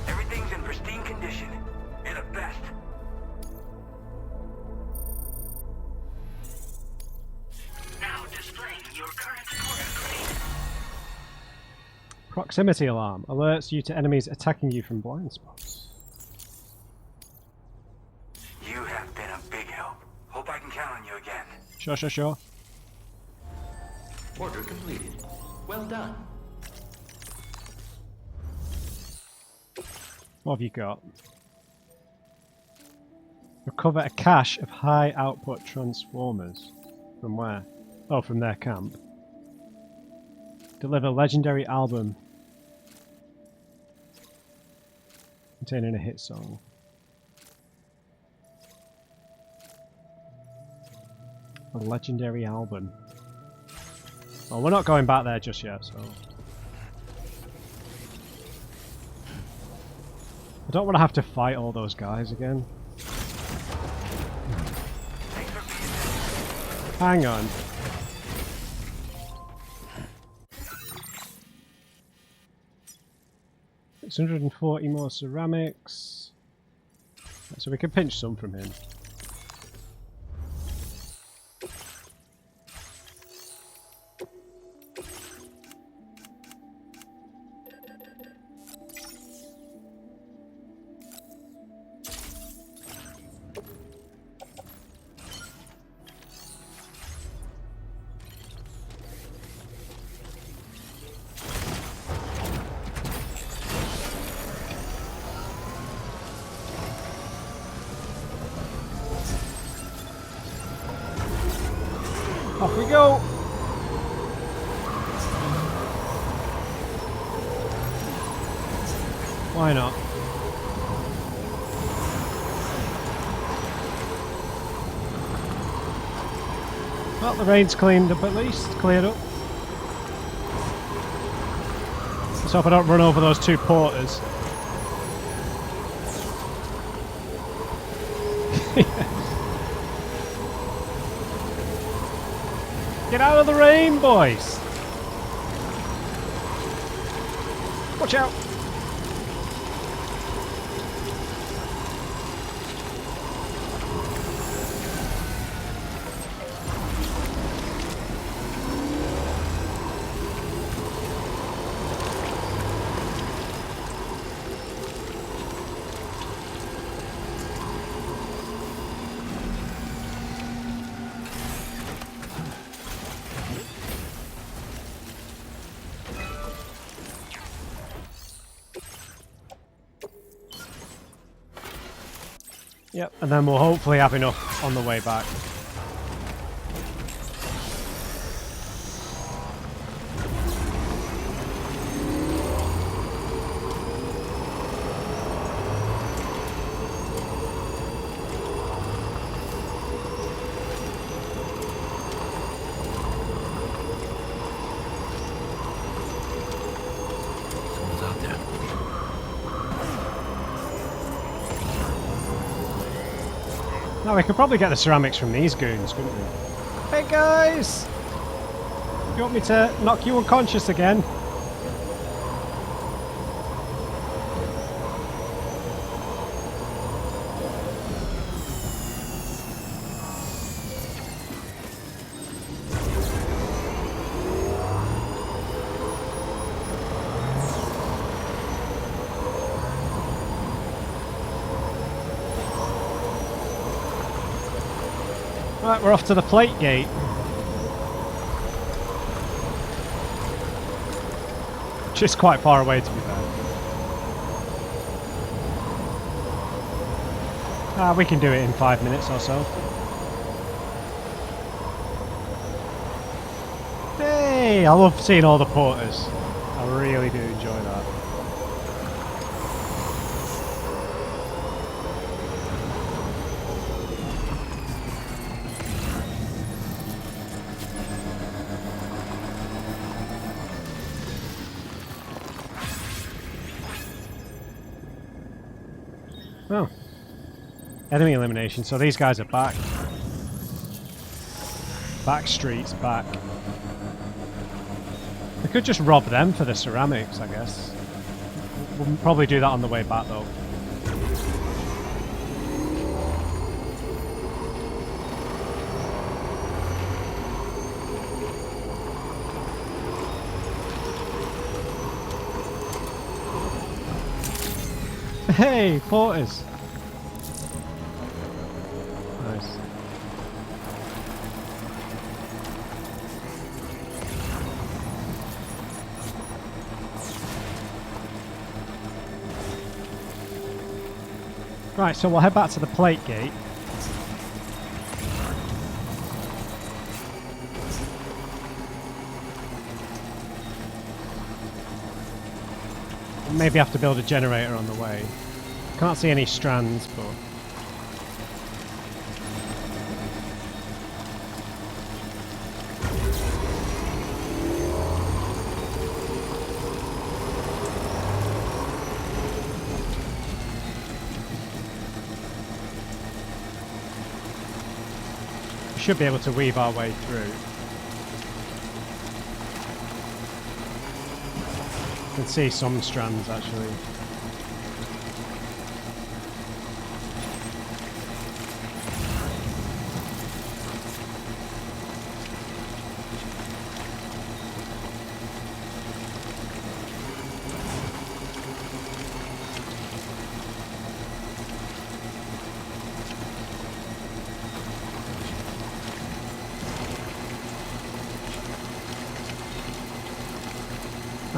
Everything's in pristine condition. You're the best. Now displaying your current order grade. Proximity alarm alerts you to enemies attacking you from blind spots. You have been a big help. Hope I can count on you again. Sure, sure, sure. Order completed. Well done. What have you got? Recover a cache of high output transformers. From where? Oh, from their camp. Deliver legendary album containing a hit song. A legendary album. Well, we're not going back there just yet, so... I don't want to have to fight all those guys again. Hang on. $640 more ceramics. So we can pinch some from him. Off we go! Why not? Well, the rain's cleaned up at least, cleared up. Let's hope I don't run over those two porters. Get out of the rain, boys! Watch out! Yep, and then we'll hopefully have enough on the way back. Someone's out there. Now we could probably get the ceramics from these goons, couldn't we? Hey guys! You want me to knock you unconscious again? Right, we're off to the plate gate. Which is quite far away, to be fair. We can do it in 5 minutes or so. Hey, I love seeing all the porters. I really do enjoy that. Oh. Enemy elimination. So these guys are back. Back streets, back. We could just rob them for the ceramics, I guess. We'll probably do that on the way back, though. Hey, porters! Nice. Right, so we'll head back to the plate gate. Maybe have to build a generator on the way. Can't see any strands, but... we should be able to weave our way through. You can see some strands, actually.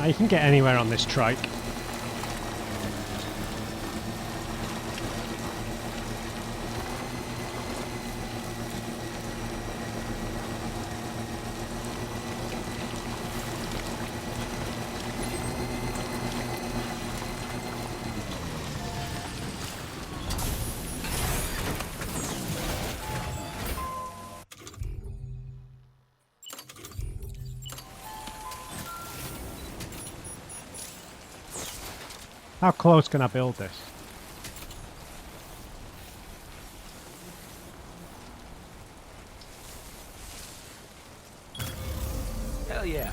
You can get anywhere on this trike. How close can I build this? Hell yeah.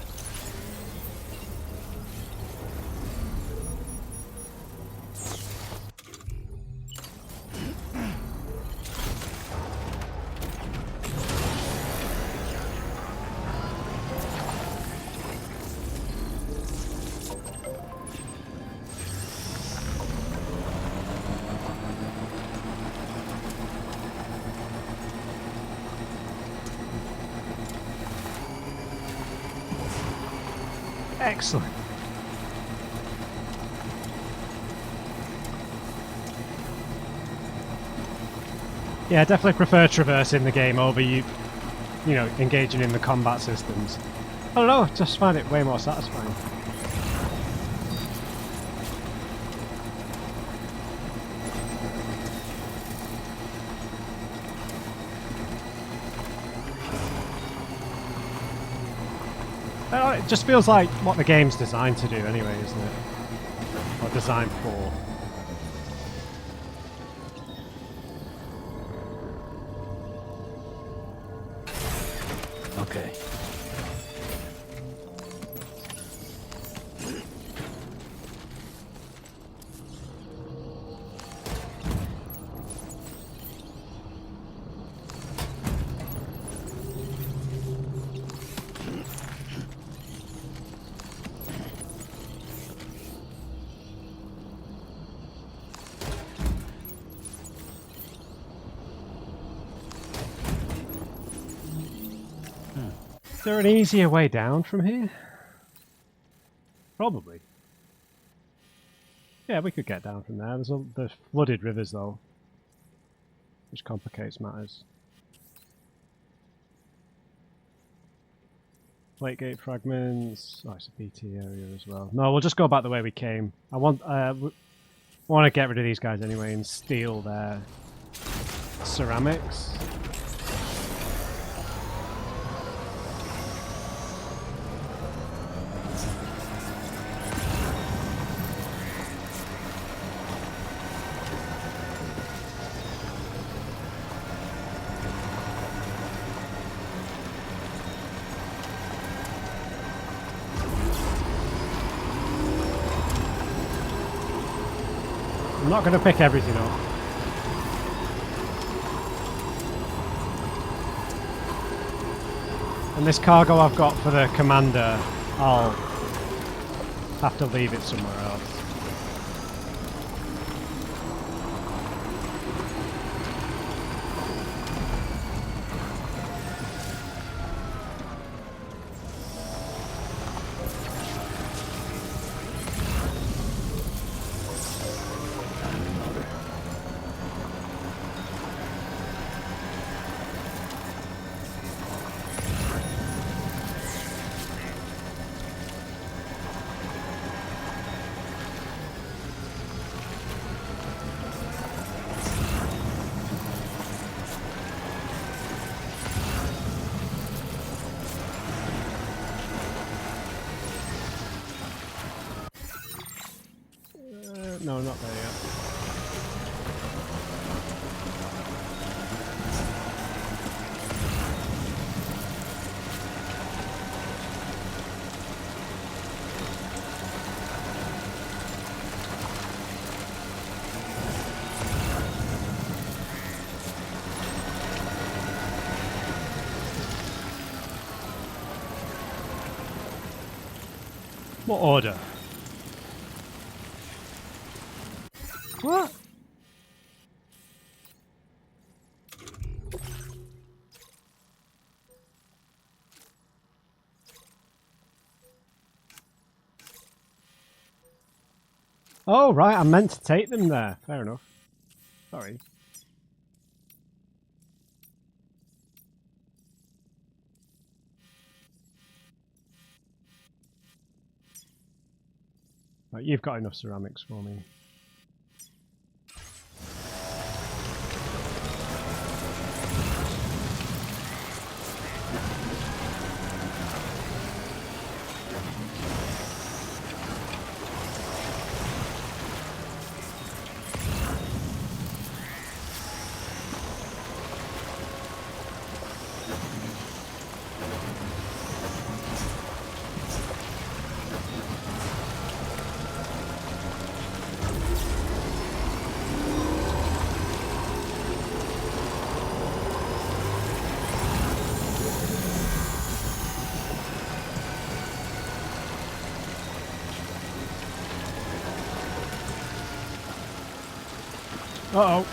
Excellent. Yeah, I definitely prefer traversing the game over you know, engaging in the combat systems. I don't know, just find it way more satisfying. It just feels like what the game's designed to do anyway, isn't it? Or designed for. Okay. Is there an easier way down from here? Probably. Yeah, we could get down from there. There's flooded rivers though, which complicates matters. Plate gate fragments. Oh, it's a BT area as well. No, we'll just go back the way we came. I want to get rid of these guys anyway and steal their ceramics. not going to pick everything up. And this cargo I've got for the commander, I'll have to leave it somewhere else. No, not there yet. What order? What? Oh, right, I meant to take them there. Fair enough. Sorry. Right, you've got enough ceramics for me. Uh-oh.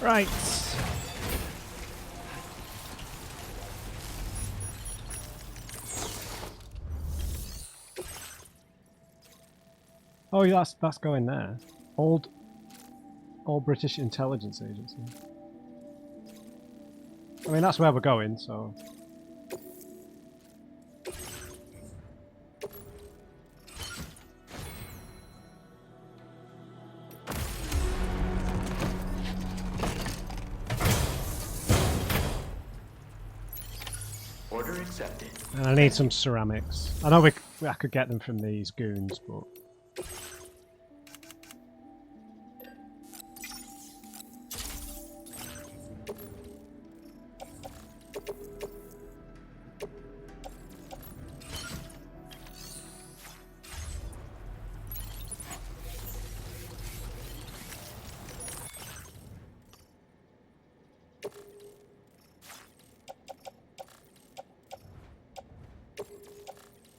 Right. Oh, that's going there. Old British Intelligence Agency. I mean, that's where we're going, so. Order accepted. And I need some ceramics. I know I could get them from these goons, but.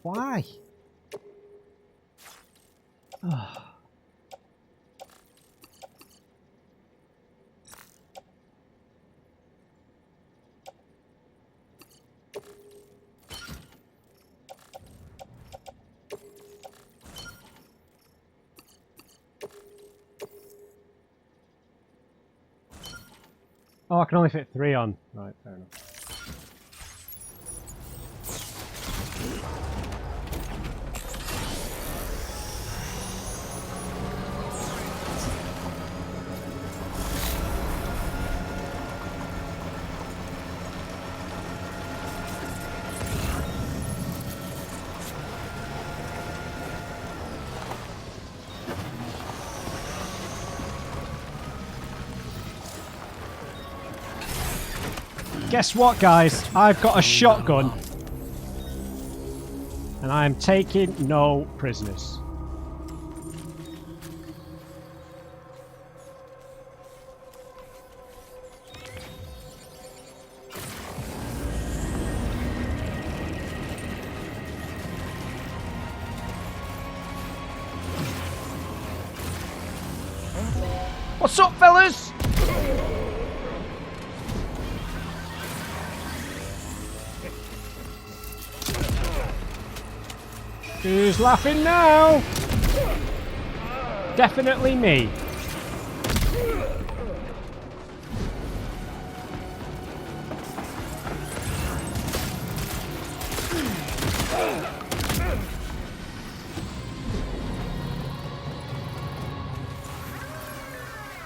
Why? Oh. Oh, I can only fit 3 on. Right, fair enough. Guess what, guys? I've got a shotgun. And I am taking no prisoners. What's up, fellas? Who's laughing now? Definitely me.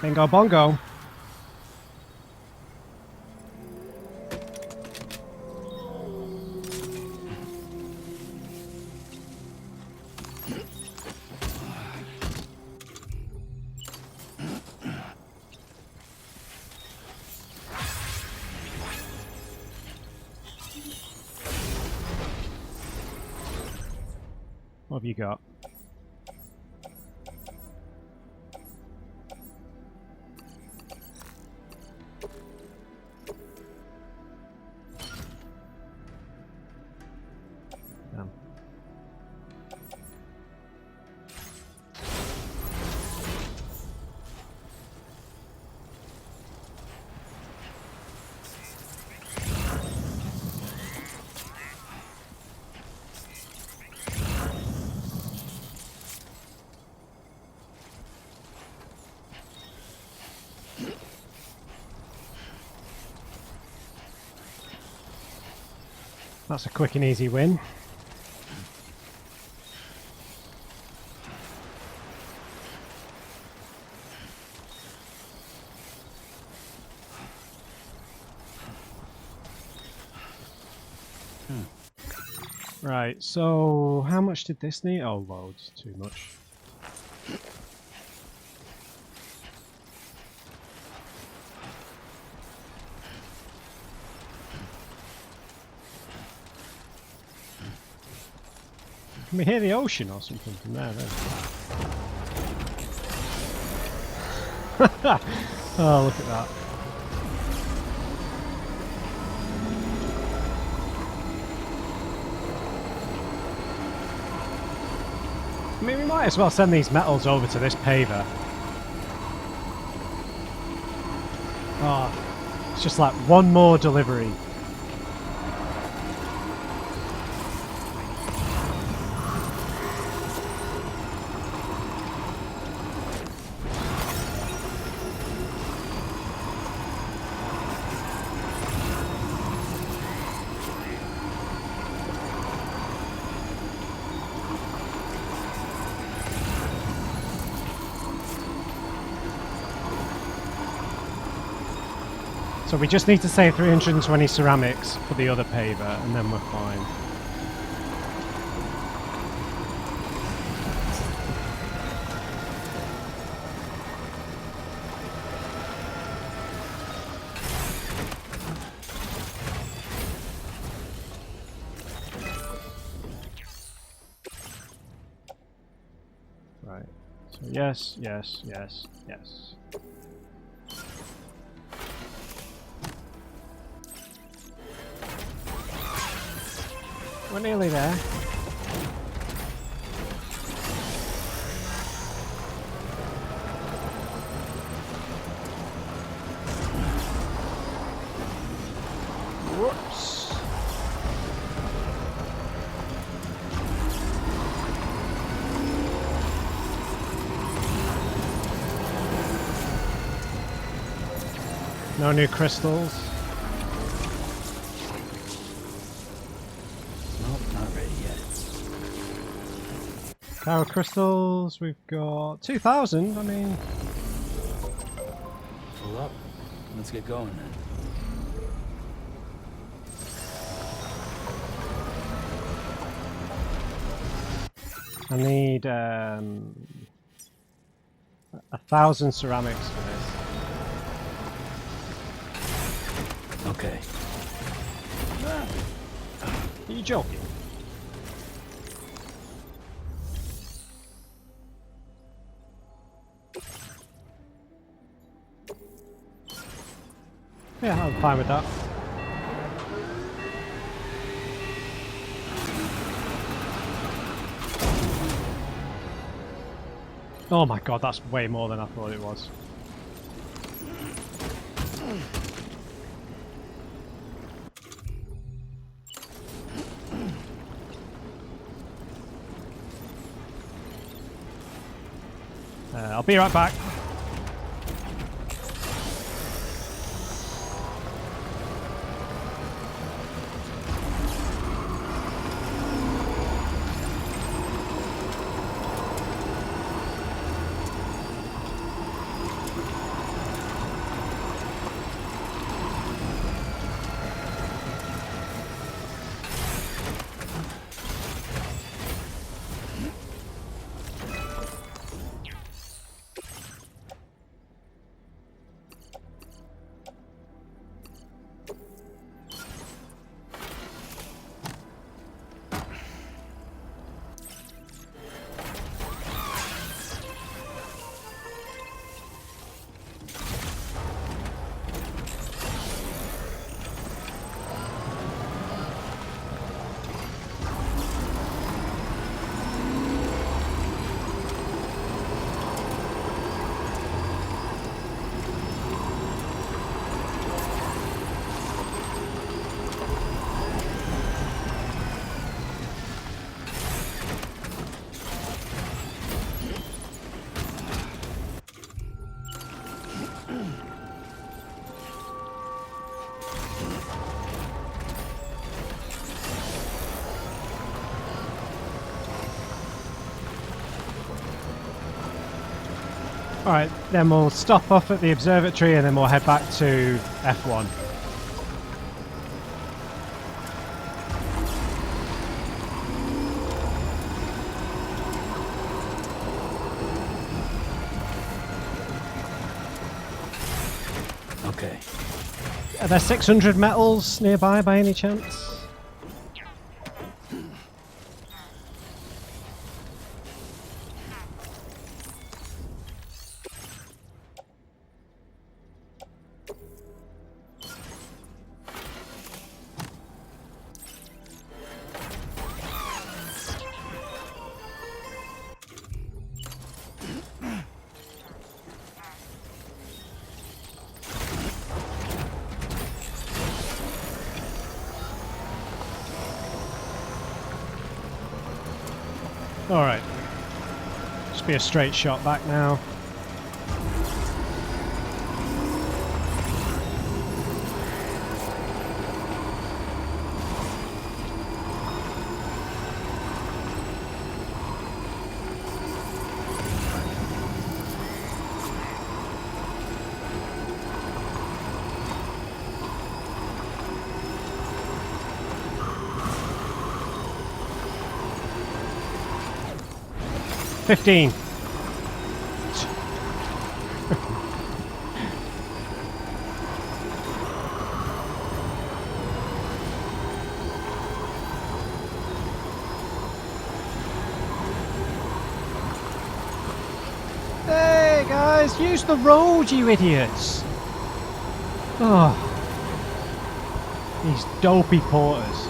Bingo bongo. What have you got? Damn. That's a quick and easy win. Right, so how much did this need? Oh, loads. Too much. Can we hear the ocean or something from there then? Oh, look at that. I mean, we might as well send these metals over to this paver. Oh, it's just like one more delivery. So we just need to save 320 ceramics for the other paver, and then we're fine. Right. So yes, yes, yes, yes. We're nearly there. Whoops. No new crystals. Power crystals, we've got 2,000, I mean... Pull up. Let's get going then. I need 1,000 ceramics for this. Okay, Are you joking? Yeah, I'm fine with that. Oh my god, that's way more than I thought it was. I'll be right back. Alright, then we'll stop off at the observatory and then we'll head back to F1. Okay. Are there 600 metals nearby by any chance? Alright. Just be a straight shot back now. $15. Hey guys, use the road, you idiots! Oh, these dopey porters.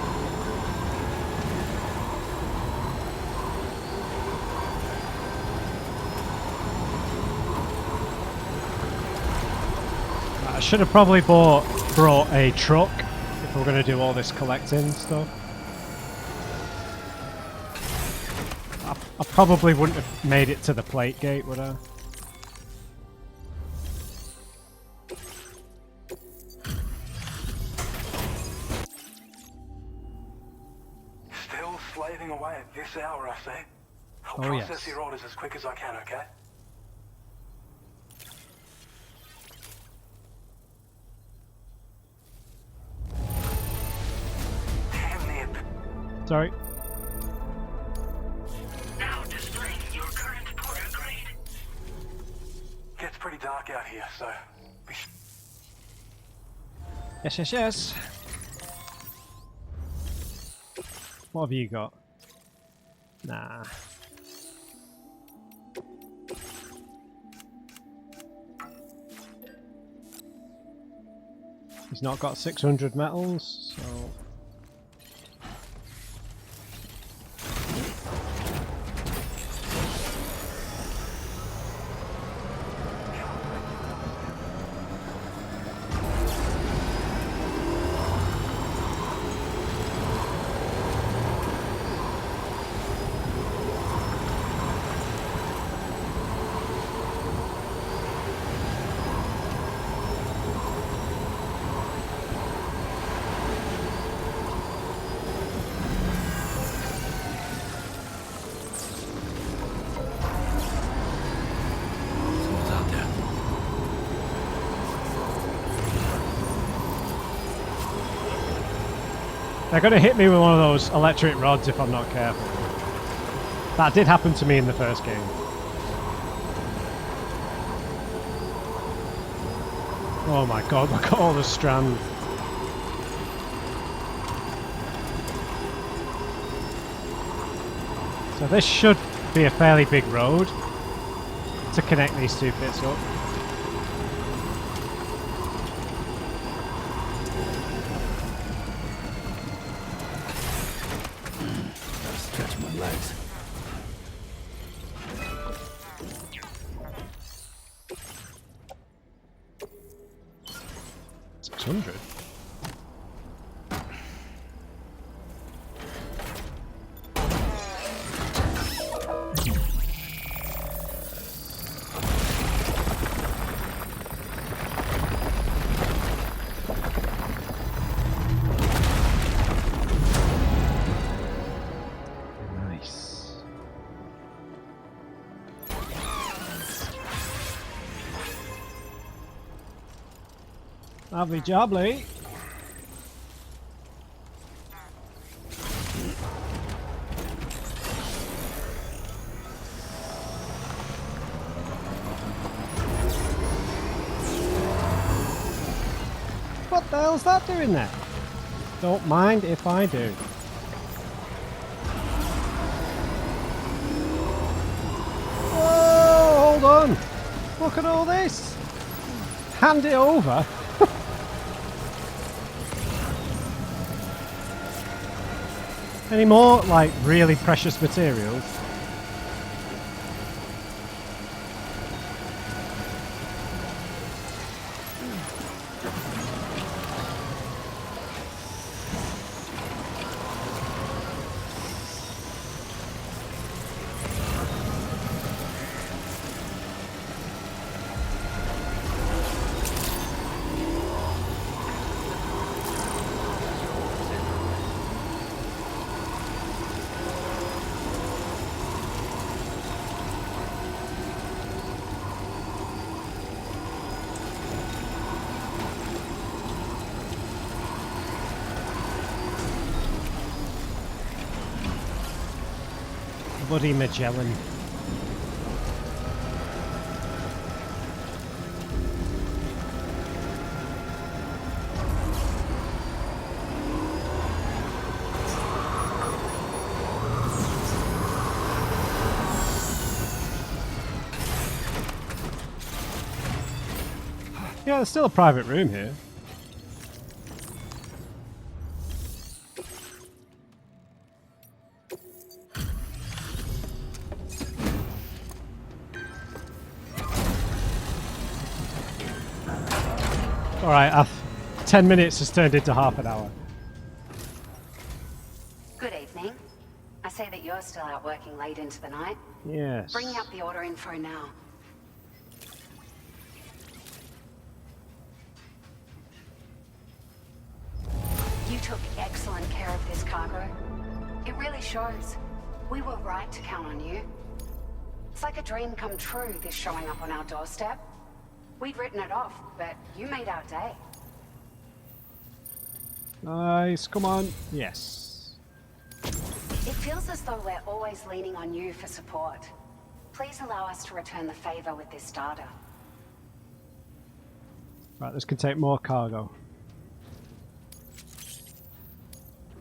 I should have probably brought a truck if we're going to do all this collecting stuff. I probably wouldn't have made it to the plate gate, would I? Still slaving away at this hour, I say. I'll Oh, process yes. your orders as quick as I can, okay? Sorry. Now displaying your current porter grade. Gets pretty dark out here, so Yes, yes, yes. What have you got? Nah. He's not got 600 metals, so... They're going to hit me with one of those electric rods if I'm not careful. That did happen to me in the first game. Oh my god, look at all the strands. So this should be a fairly big road to connect these two bits up. Stretch my legs. $600. Lovely jubbly. What the hell's that doing there? Don't mind if I do. Whoa, hold on. Look at all this. Hand it over. Any more, like, really precious materials? Bloody Magellan. Yeah, there's still a private room here. Alright, 10 minutes has turned into half an hour. Good evening. I say that you're still out working late into the night. Yes. Bringing up the order info now. You took excellent care of this cargo. It really shows. We were right to count on you. It's like a dream come true, this showing up on our doorstep. We'd written it off, but you made our day. Nice, come on. Yes. It feels as though we're always leaning on you for support. Please allow us to return the favor with this data. Right, this can take more cargo.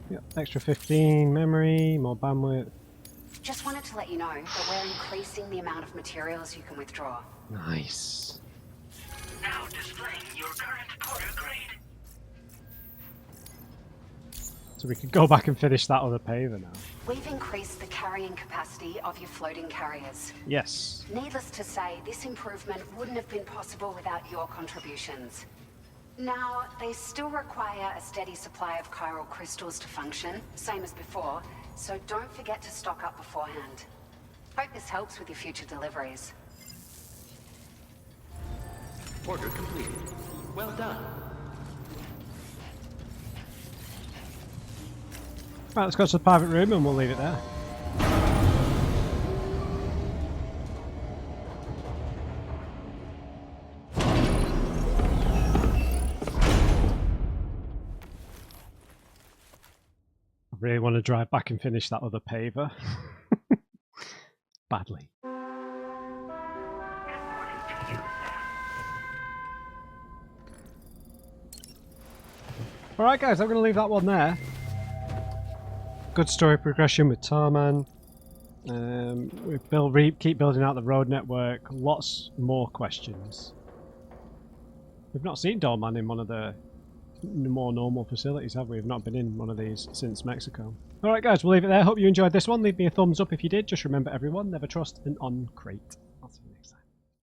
Yep, extra 15 memory, more bandwidth. Just wanted to let you know that we're increasing the amount of materials you can withdraw. Nice. Now displaying your current porter grade. So we could go back and finish that other paver now. We've increased the carrying capacity of your floating carriers. Yes. Needless to say, this improvement wouldn't have been possible without your contributions. Now, they still require a steady supply of chiral crystals to function, same as before, so don't forget to stock up beforehand. Hope this helps with your future deliveries. Order completed. Well done. Right, let's go to the private room and we'll leave it there. I really want to drive back and finish that other paver. Badly. Alright guys, I'm going to leave that one there. Good story progression with Tarman. We keep building out the road network. Lots more questions. We've not seen Doorman in one of the more normal facilities, have we? We've not been in one of these since Mexico. Alright guys, we'll leave it there. Hope you enjoyed this one. Leave me a thumbs up if you did. Just remember everyone, never trust an on-crate.